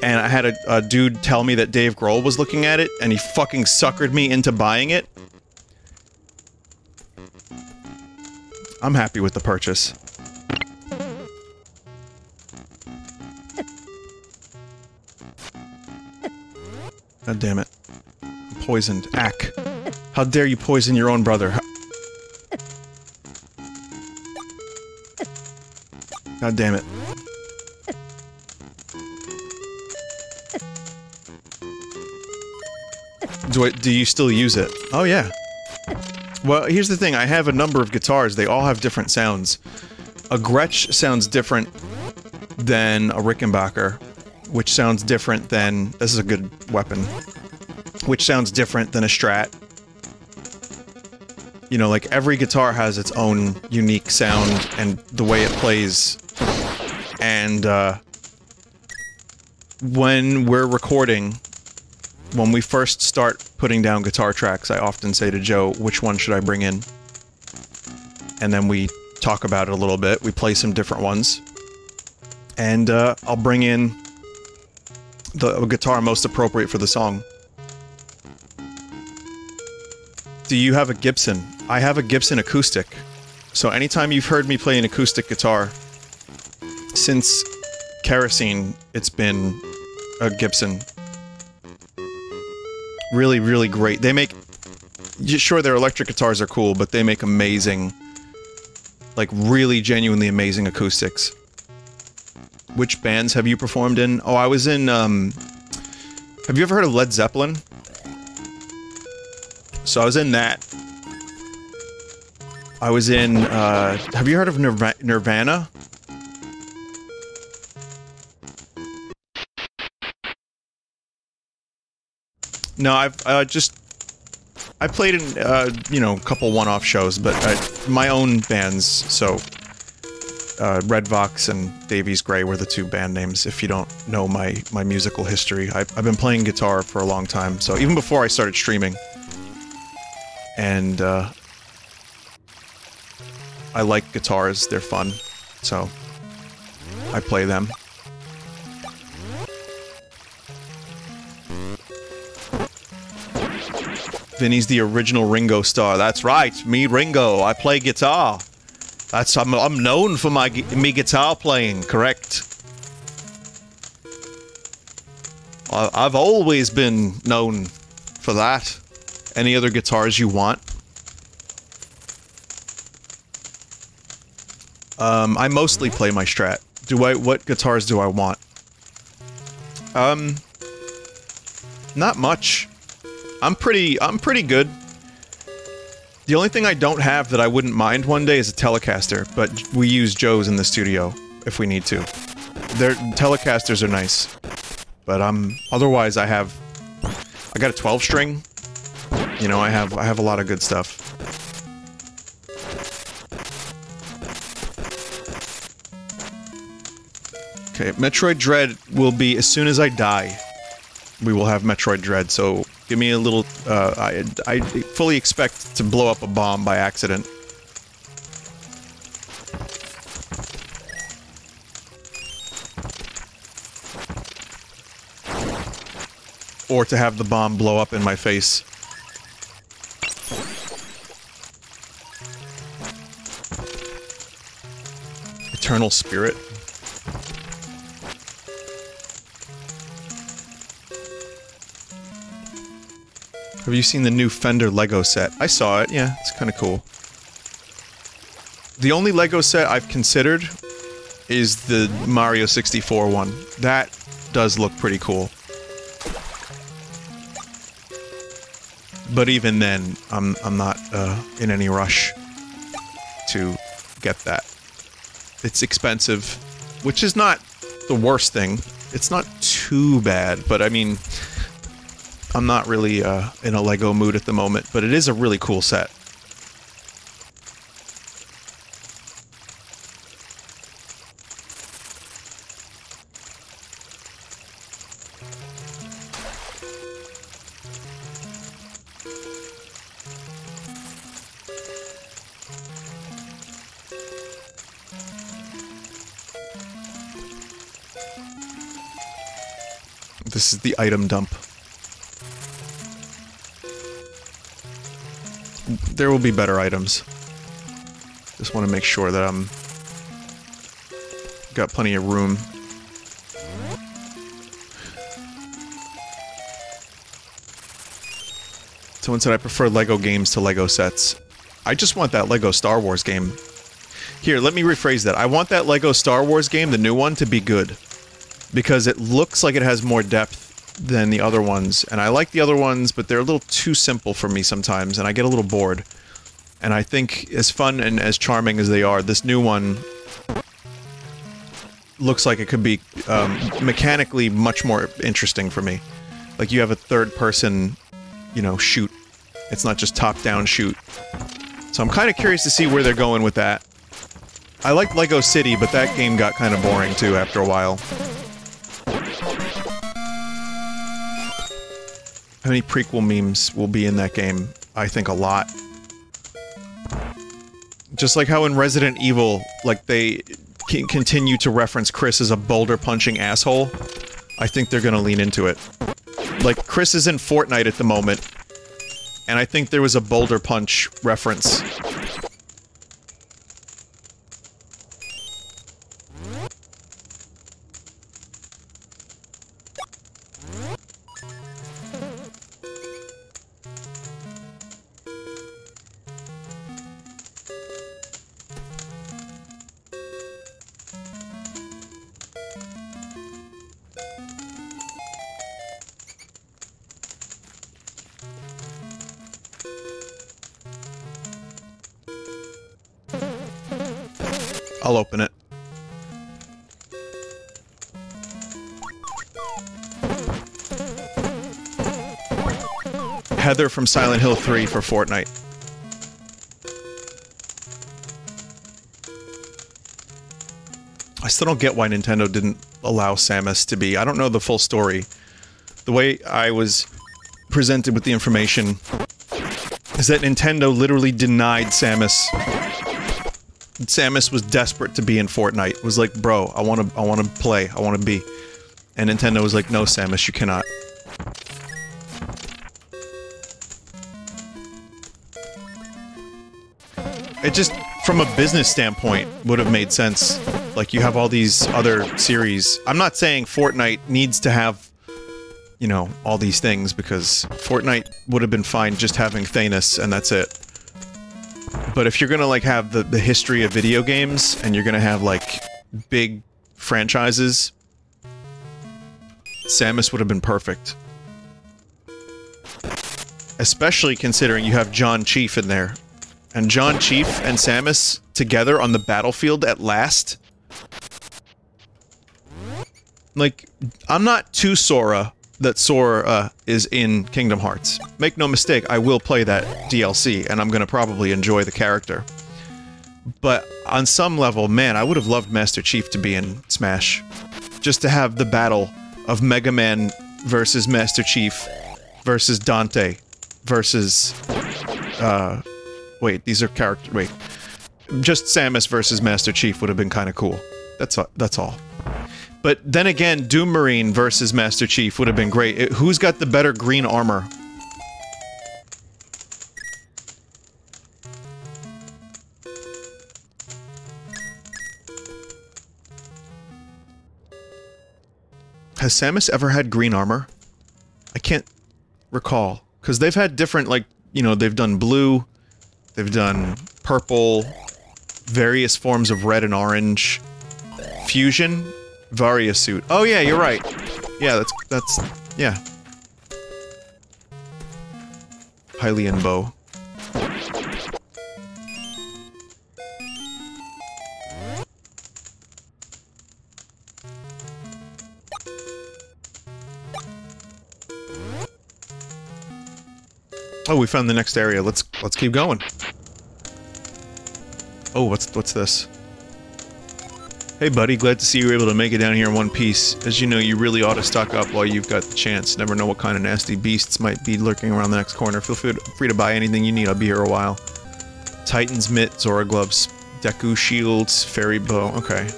And I had a dude tell me that Dave Grohl was looking at it, and he fucking suckered me into buying it. I'm happy with the purchase. God damn it. I'm poisoned. Ack. How dare you poison your own brother? God damn it. Do you still use it? Oh yeah. Well, here's the thing. I have a number of guitars. They all have different sounds. A Gretsch sounds different than a Rickenbacker, which sounds different than... This is a good weapon. Which sounds different than a Strat. You know, like, every guitar has its own unique sound and the way it plays. And, when we're recording, when we first start putting down guitar tracks, I often say to Joe, which one should I bring in? And then we talk about it a little bit, we play some different ones. And, I'll bring in the guitar most appropriate for the song. Do you have a Gibson? I have a Gibson acoustic. So anytime you've heard me play an acoustic guitar, since Kerosene, it's been a Gibson. Really, really great. They make... Sure, their electric guitars are cool, but they make amazing... Like, really genuinely amazing acoustics. Which bands have you performed in? Oh, I was in, Have you ever heard of Led Zeppelin? So I was in that. I was in, have you heard of Nirvana? No, I played in, you know, a couple one-off shows, but my own bands, so... Red Vox and Davies Gray were the two band names, if you don't know my musical history. I've been playing guitar for a long time, so even before I started streaming. And, I like guitars, they're fun, so I play them. Vinny's the original Ringo Starr. That's right, me Ringo. I play guitar. I'm known for me guitar playing, correct? I've always been known for that. Any other guitars you want? I mostly play my Strat. What guitars do I want? Not much. I'm pretty good. The only thing I don't have that I wouldn't mind one day is a Telecaster, but we use Joe's in the studio if we need to. Their Telecasters are nice. But otherwise I got a 12-string. You know, I have a lot of good stuff. Okay, Metroid Dread will be as soon as I die. We will have Metroid Dread, so give me a little, I fully expect to blow up a bomb by accident. Or to have the bomb blow up in my face. Eternal Spirit. Have you seen the new Fender Lego set? I saw it, yeah, it's kinda cool. The only Lego set I've considered is the Mario 64 one. That does look pretty cool. But even then, I'm not in any rush to get that. It's expensive, which is not the worst thing. It's not too bad, but I mean... I'm not really in a Lego mood at the moment, but it is a really cool set. This is the item dump. There will be better items. Just want to make sure that I'm... got plenty of room. Someone said I prefer Lego games to Lego sets. I just want that Lego Star Wars game. Here, let me rephrase that. I want that Lego Star Wars game, the new one, to be good. Because it looks like it has more depth than the other ones. And I like the other ones, but they're a little too simple for me sometimes, and I get a little bored. And I think, as fun and as charming as they are, this new one looks like it could be mechanically much more interesting for me. Like, you have a third-person, you know, shoot. It's not just top-down shoot. So I'm kind of curious to see where they're going with that. I like Lego City, but that game got kind of boring, too, after a while. How many prequel memes will be in that game? I think a lot. Just like how in Resident Evil, like, they continue to reference Chris as a boulder-punching asshole, I think they're gonna lean into it. Like, Chris is in Fortnite at the moment, and I think there was a boulder punch reference. I'll open it. Heather from Silent Hill 3 for Fortnite. I still don't get why Nintendo didn't allow Samus to be. I don't know the full story. The way I was presented with the information is that Nintendo literally denied Samus. Samus was desperate to be in Fortnite. Was like, bro, I wanna play, I wanna be. And Nintendo was like, no, Samus, you cannot. It just, from a business standpoint, would have made sense. Like, you have all these other series. I'm not saying Fortnite needs to have, you know, all these things, because Fortnite would have been fine just having Thanos, and that's it. But if you're gonna, like, have the history of video games, and you're gonna have, like, big franchises, Samus would have been perfect. Especially considering you have John Chief in there. And John Chief and Samus together on the battlefield at last? Like, I'm not too Sora that Sora is in Kingdom Hearts. Make no mistake, I will play that DLC, and I'm gonna probably enjoy the character. But on some level, man, I would have loved Master Chief to be in Smash. Just to have the battle of Mega Man versus Master Chief versus Dante versus, wait, these are character- wait. Just Samus versus Master Chief would have been kinda cool. That's all. But then again, Doom Marine versus Master Chief would have been great. Who's got the better green armor? Has Samus ever had green armor? I can't recall. Because they've had different, like, you know, they've done blue, they've done purple, various forms of red and orange. Fusion? Varia suit. Oh yeah, you're right. Yeah, that's yeah. Hylian bow. Oh, we found the next area. Let's keep going. Oh, what's this? Hey buddy, glad to see you were able to make it down here in one piece. As you know, you really ought to stock up while you've got the chance. Never know what kind of nasty beasts might be lurking around the next corner. Feel free to buy anything you need, I'll be here a while. Titan's mitt, Zora gloves, Deku shields, fairy bow, okay.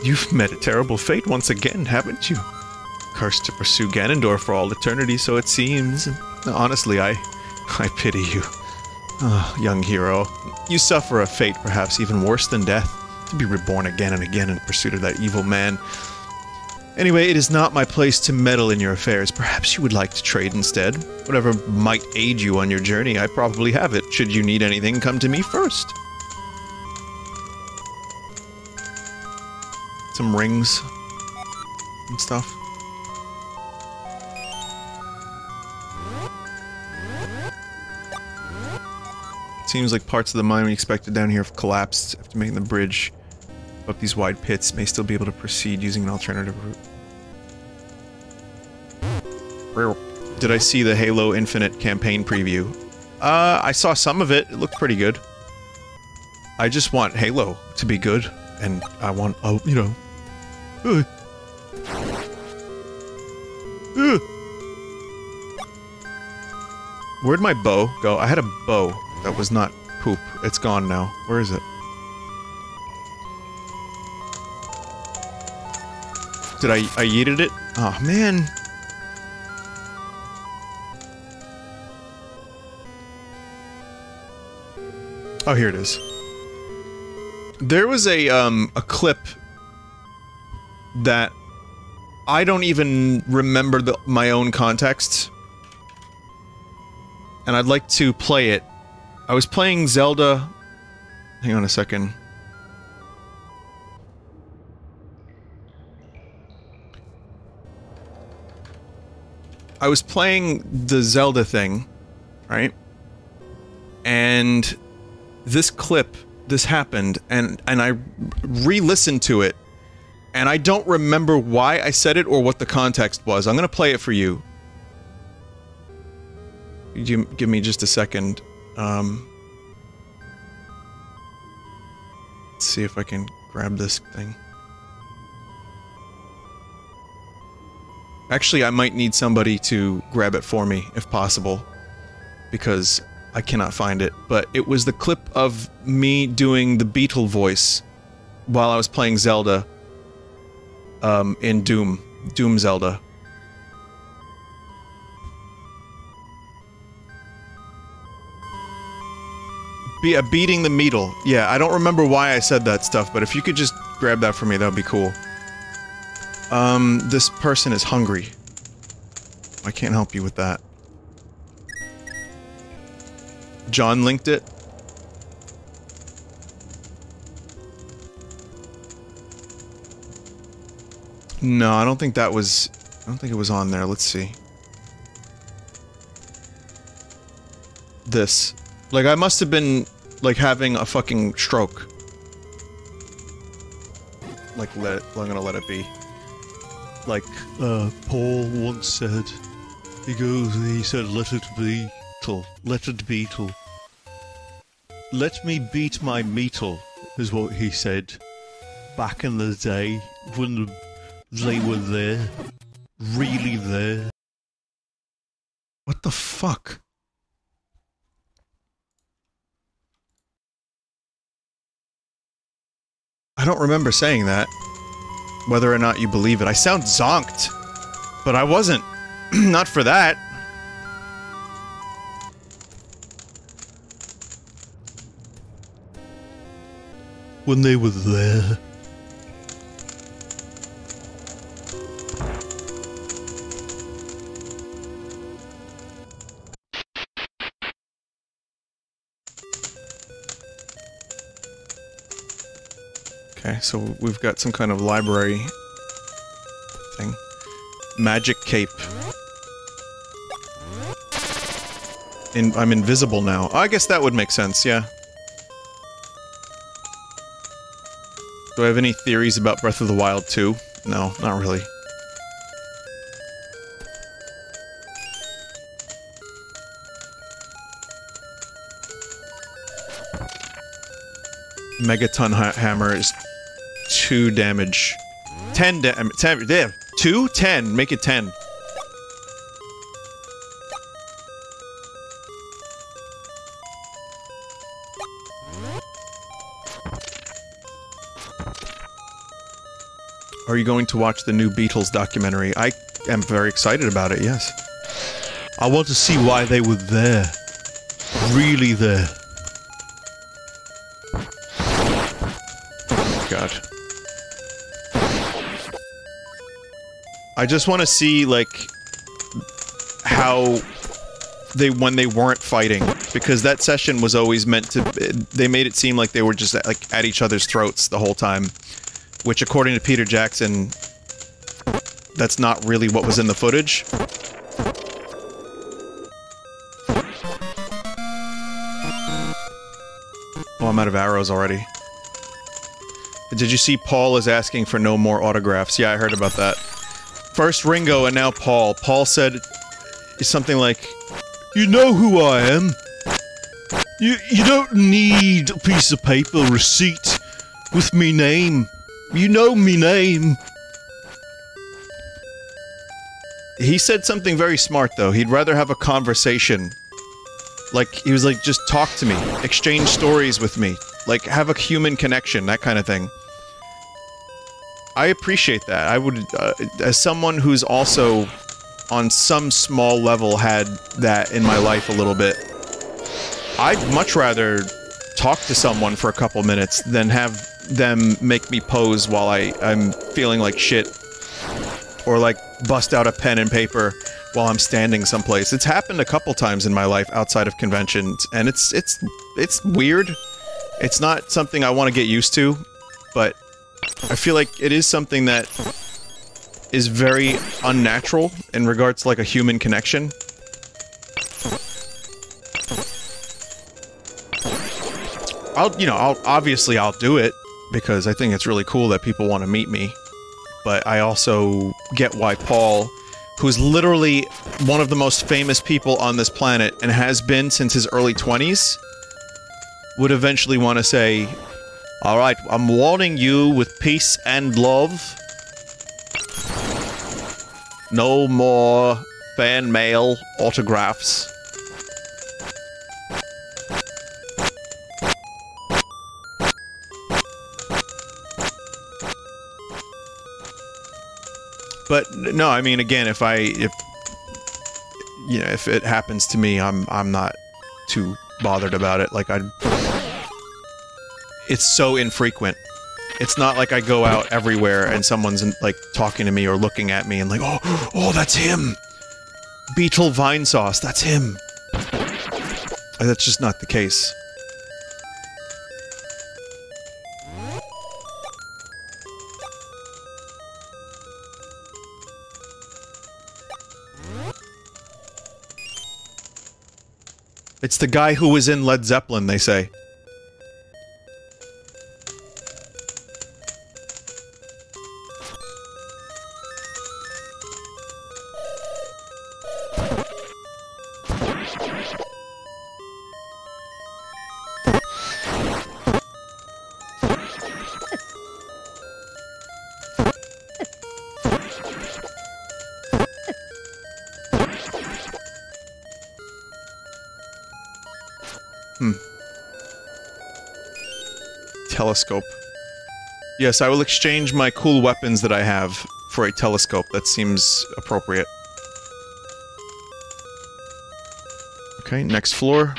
You've met a terrible fate once again, haven't you? Cursed to pursue Ganondorf for all eternity, so it seems. Honestly, I pity you. Oh, young hero. You suffer a fate perhaps even worse than death. To be reborn again and again in pursuit of that evil man. Anyway, it is not my place to meddle in your affairs. Perhaps you would like to trade instead? Whatever might aid you on your journey, I probably have it. Should you need anything, come to me first. Some rings and stuff. Seems like parts of the mine we expected down here have collapsed after making the bridge up these wide pits. May still be able to proceed using an alternative route. Did I see the Halo Infinite campaign preview? I saw some of it. It looked pretty good. I just want Halo to be good, and I want, you know... Where'd my bow go? I had a bow that was not poop. It's gone now. Where is it? Did I yeeted it? Oh, man. Oh, here it is. There was a clip that I don't even remember my own context. And I'd like to play it. I was playing Zelda... Hang on a second. I was playing the Zelda thing, right? And this clip, this happened, and I re-listened to it, and I don't remember why I said it or what the context was. I'm gonna play it for you. Give me just a second. Let's see if I can grab this thing. Actually, I might need somebody to grab it for me, if possible, because I cannot find it. But it was the clip of me doing the Beetle voice while I was playing Zelda, in Doom Zelda. Beating the Meatle. Yeah, I don't remember why I said that stuff, but if you could just grab that for me, that would be cool. This person is hungry. I can't help you with that. John linked it. No, I don't think that was... I don't think it was on there. Let's see. This. Like, I must have been, like, having a fucking stroke. Like, I'm gonna let it be. Like, Paul once said, he said, let it be, let it beetle. Let me beat my meetle, is what he said. Back in the day, when they were there. Really there. What the fuck? I don't remember saying that. Whether or not you believe it. I sound zonked. But I wasn't. Not for that. When they were there. Okay, so we've got some kind of library thing. Magic cape. I'm invisible now. I guess that would make sense, yeah. Do I have any theories about Breath of the Wild 2? No, not really. Megaton hammer is 2 damage. 10 damage. 2? 10. Make it 10. Are you going to watch the new Beatles documentary? I am very excited about it, yes. I want to see why they were there. Really there. God. I just want to see, like, how when they weren't fighting, because that session was always meant to, they made it seem like they were just, like, at each other's throats the whole time, which, according to Peter Jackson, that's not really what was in the footage. Oh, I'm out of arrows already. Did you see Paul is asking for no more autographs? Yeah, I heard about that. First Ringo and now Paul. Paul said something like, "You know who I am. You don't need a piece of paper receipt with me name. You know me name." He said something very smart, though. He'd rather have a conversation. Like, he was like, just talk to me. Exchange stories with me. Like, have a human connection, that kind of thing. I appreciate that. I would, as someone who's also, on some small level, had that in my life a little bit, I'd much rather talk to someone for a couple minutes than have them make me pose while I'm feeling like shit. Or, like, bust out a pen and paper while I'm standing someplace. It's happened a couple times in my life outside of conventions, and it's weird. It's not something I want to get used to, but I feel like it is something that is very unnatural in regards to, like, a human connection. Obviously I'll do it, because I think it's really cool that people want to meet me. But I also get why Paul, who's literally one of the most famous people on this planet and has been since his early 20s, would eventually want to say, "Alright, I'm warning you with peace and love. No more fan mail autographs." But no, I mean, again, if it happens to me, I'm not too bothered about it. Like, it's so infrequent. It's not like I go out everywhere and someone's, like, talking to me or looking at me and like, oh, that's him! Beetle Vinesauce, that's him! That's just not the case. It's the guy who was in Led Zeppelin, they say. Telescope. Yes, I will exchange my cool weapons that I have for a telescope. That seems appropriate. Okay, next floor.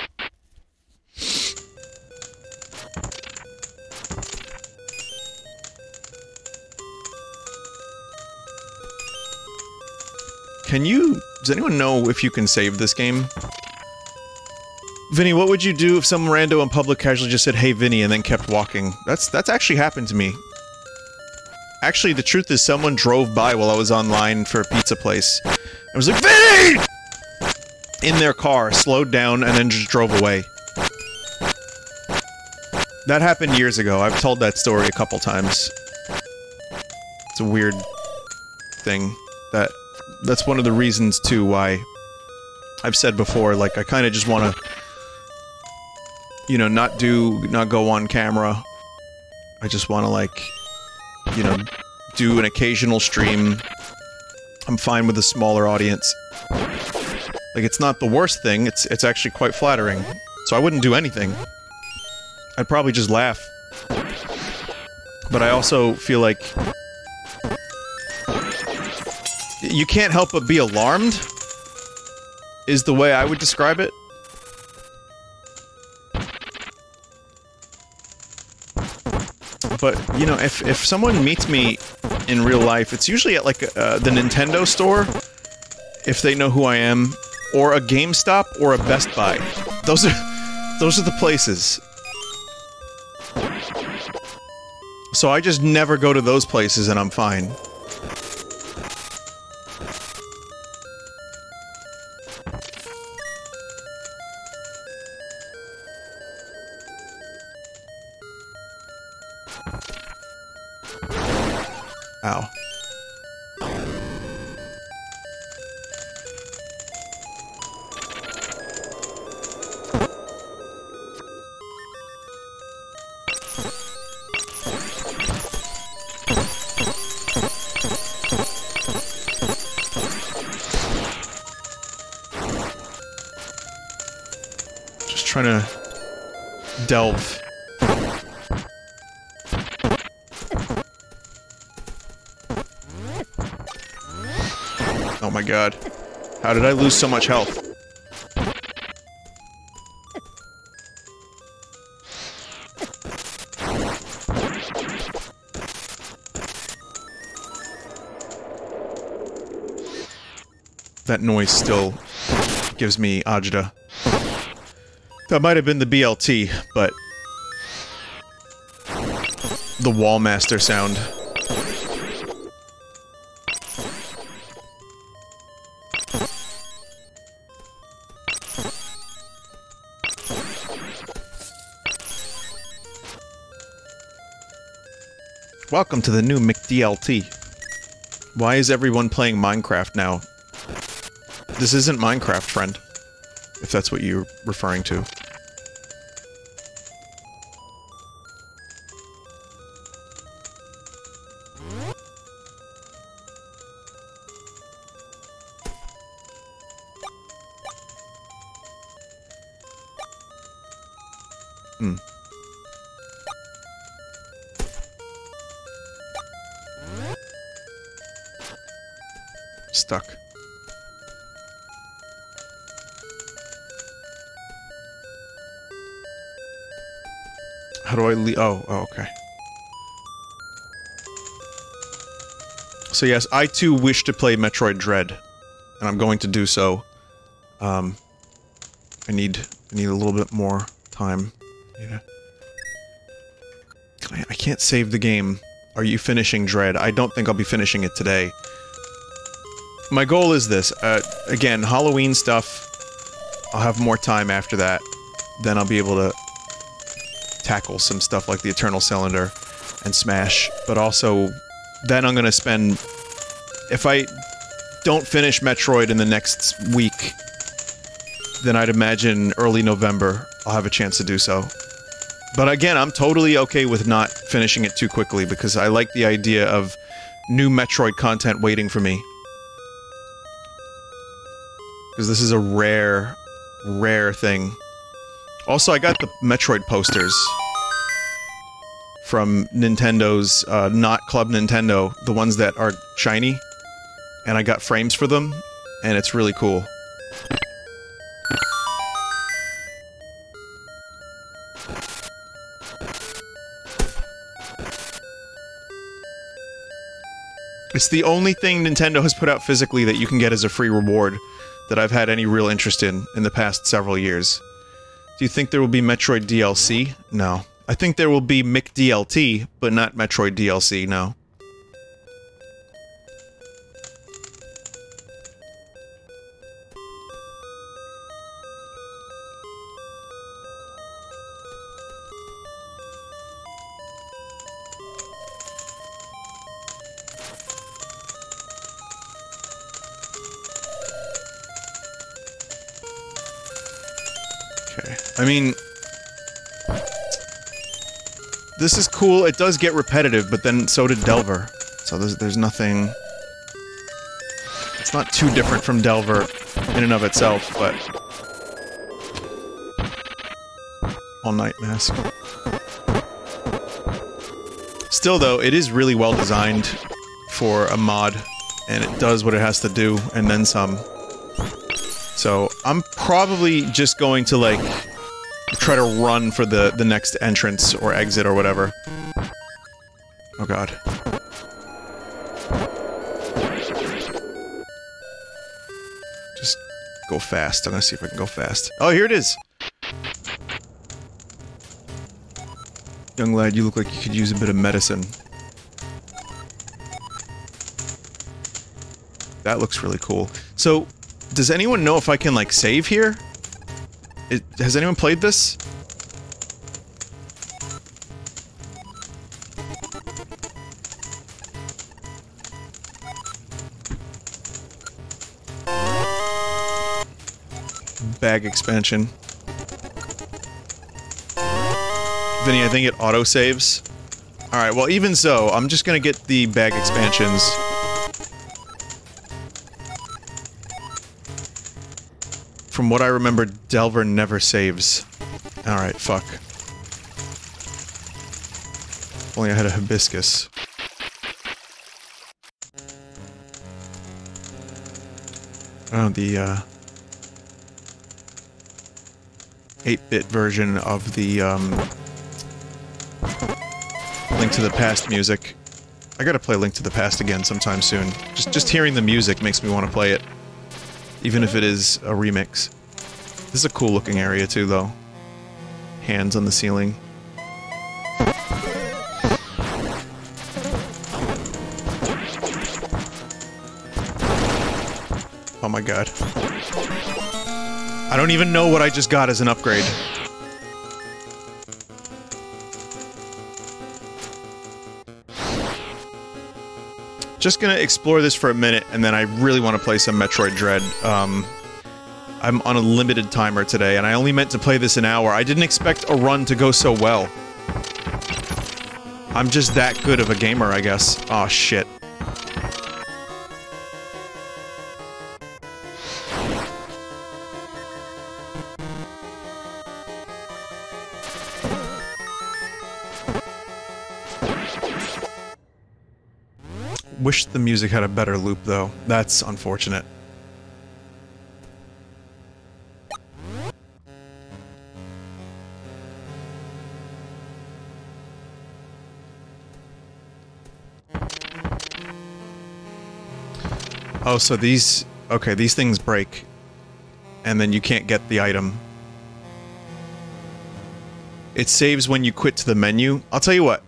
Does anyone know if you can save this game? Vinny, what would you do if some rando in public casually just said, "Hey, Vinny," and then kept walking? That's actually happened to me. Actually, the truth is, someone drove by while I was online for a pizza place. I was like, "Vinny!" in their car, slowed down, and then just drove away. That happened years ago. I've told that story a couple times. It's a weird thing. That's one of the reasons, too, why I've said before, like, I kind of just want to, not go on camera. I just want to, like, do an occasional stream. I'm fine with a smaller audience. Like, it's not the worst thing, it's actually quite flattering. So I wouldn't do anything. I'd probably just laugh. But I also feel like you can't help but be alarmed, is the way I would describe it. but, you know, if someone meets me in real life, it's usually at, like, the Nintendo store, if they know who I am, or a GameStop, or a Best Buy. Those are the places. So I just never go to those places and I'm fine. Ow. Just trying to delve. Oh my god. How did I lose so much health? That noise still gives me agita. That might have been the BLT, but... the Wallmaster sound. Welcome to the new McDLT. Why is everyone playing Minecraft now? This isn't Minecraft, friend. If that's what you're referring to. Stuck. How do I leave? Oh, okay. So yes, I too wish to play Metroid Dread, and I'm going to do so. I need a little bit more time. Yeah. I can't save the game. Are you finishing Dread? I don't think I'll be finishing it today. My goal is this, again, Halloween stuff, I'll have more time after that, then I'll be able to tackle some stuff like the Eternal Cylinder and Smash, but also, then I'm gonna spend, if I don't finish Metroid in the next week, then I'd imagine early November I'll have a chance to do so. But again, I'm totally okay with not finishing it too quickly, because I like the idea of new Metroid content waiting for me. Because this is a rare, rare thing. Also, I got the Metroid posters from Nintendo's, not Club Nintendo, the ones that are shiny. And I got frames for them, and it's really cool. It's the only thing Nintendo has put out physically that you can get as a free reward that I've had any real interest in the past several years. Do you think there will be Metroid DLC? No. I think there will be McDLT, but not Metroid DLC, no. I mean, this is cool. It does get repetitive, but then so did Delver. So there's nothing... It's not too different from Delver in and of itself, but... All Night Mask. Still, though, it is really well designed for a mod, and it does what it has to do, and then some. So, I'm probably just going to, like... try to run for the next entrance or exit or whatever. Oh god. Just go fast. I'm gonna see if I can go fast. Oh, here it is! Young lad, you look like you could use a bit of medicine. That looks really cool. So, does anyone know if I can, like, save here? Has anyone played this? Bag expansion. Vinny, I think it auto-saves. Alright, well, even so, I'm just gonna get the bag expansions. From what I remember, Delver never saves. Alright, fuck. If only I had a hibiscus. Oh, the, 8-bit version of the, Link to the Past music. I gotta play Link to the Past again sometime soon. Just hearing the music makes me want to play it. Even if it is a remix. This is a cool looking area too, though. Hands on the ceiling. Oh my god. I don't even know what I just got as an upgrade. Just gonna explore this for a minute, and then I really want to play some Metroid Dread. I'm on a limited timer today, and I only meant to play this an hour. I didn't expect a run to go so well. I'm just that good of a gamer, I guess. Aw, shit. Wish the music had a better loop, though. That's unfortunate. Oh, so these... Okay, these things break. And then you can't get the item. It saves when you quit to the menu. I'll tell you what.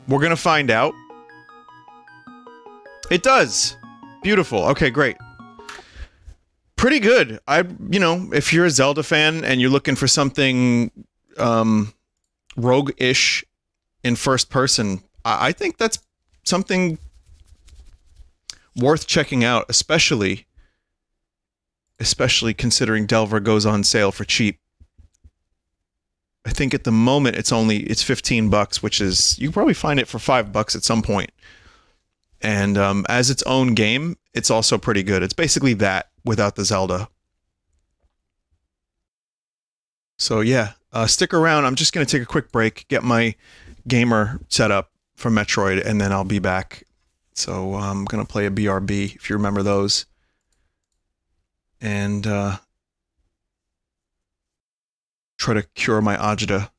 We're gonna find out. It does! Beautiful. Okay, great. Pretty good. You know, if you're a Zelda fan and you're looking for something, rogue-ish in first person, I think that's something worth checking out, especially considering Delver goes on sale for cheap. I think at the moment it's 15 bucks, which is, you can probably find it for $5 at some point. And as its own game, it's also pretty good. It's basically that without the Zelda. So yeah, stick around. I'm just going to take a quick break, get my gamer set up for Metroid, and then I'll be back. So I'm going to play a BRB, if you remember those. And try to cure my agita.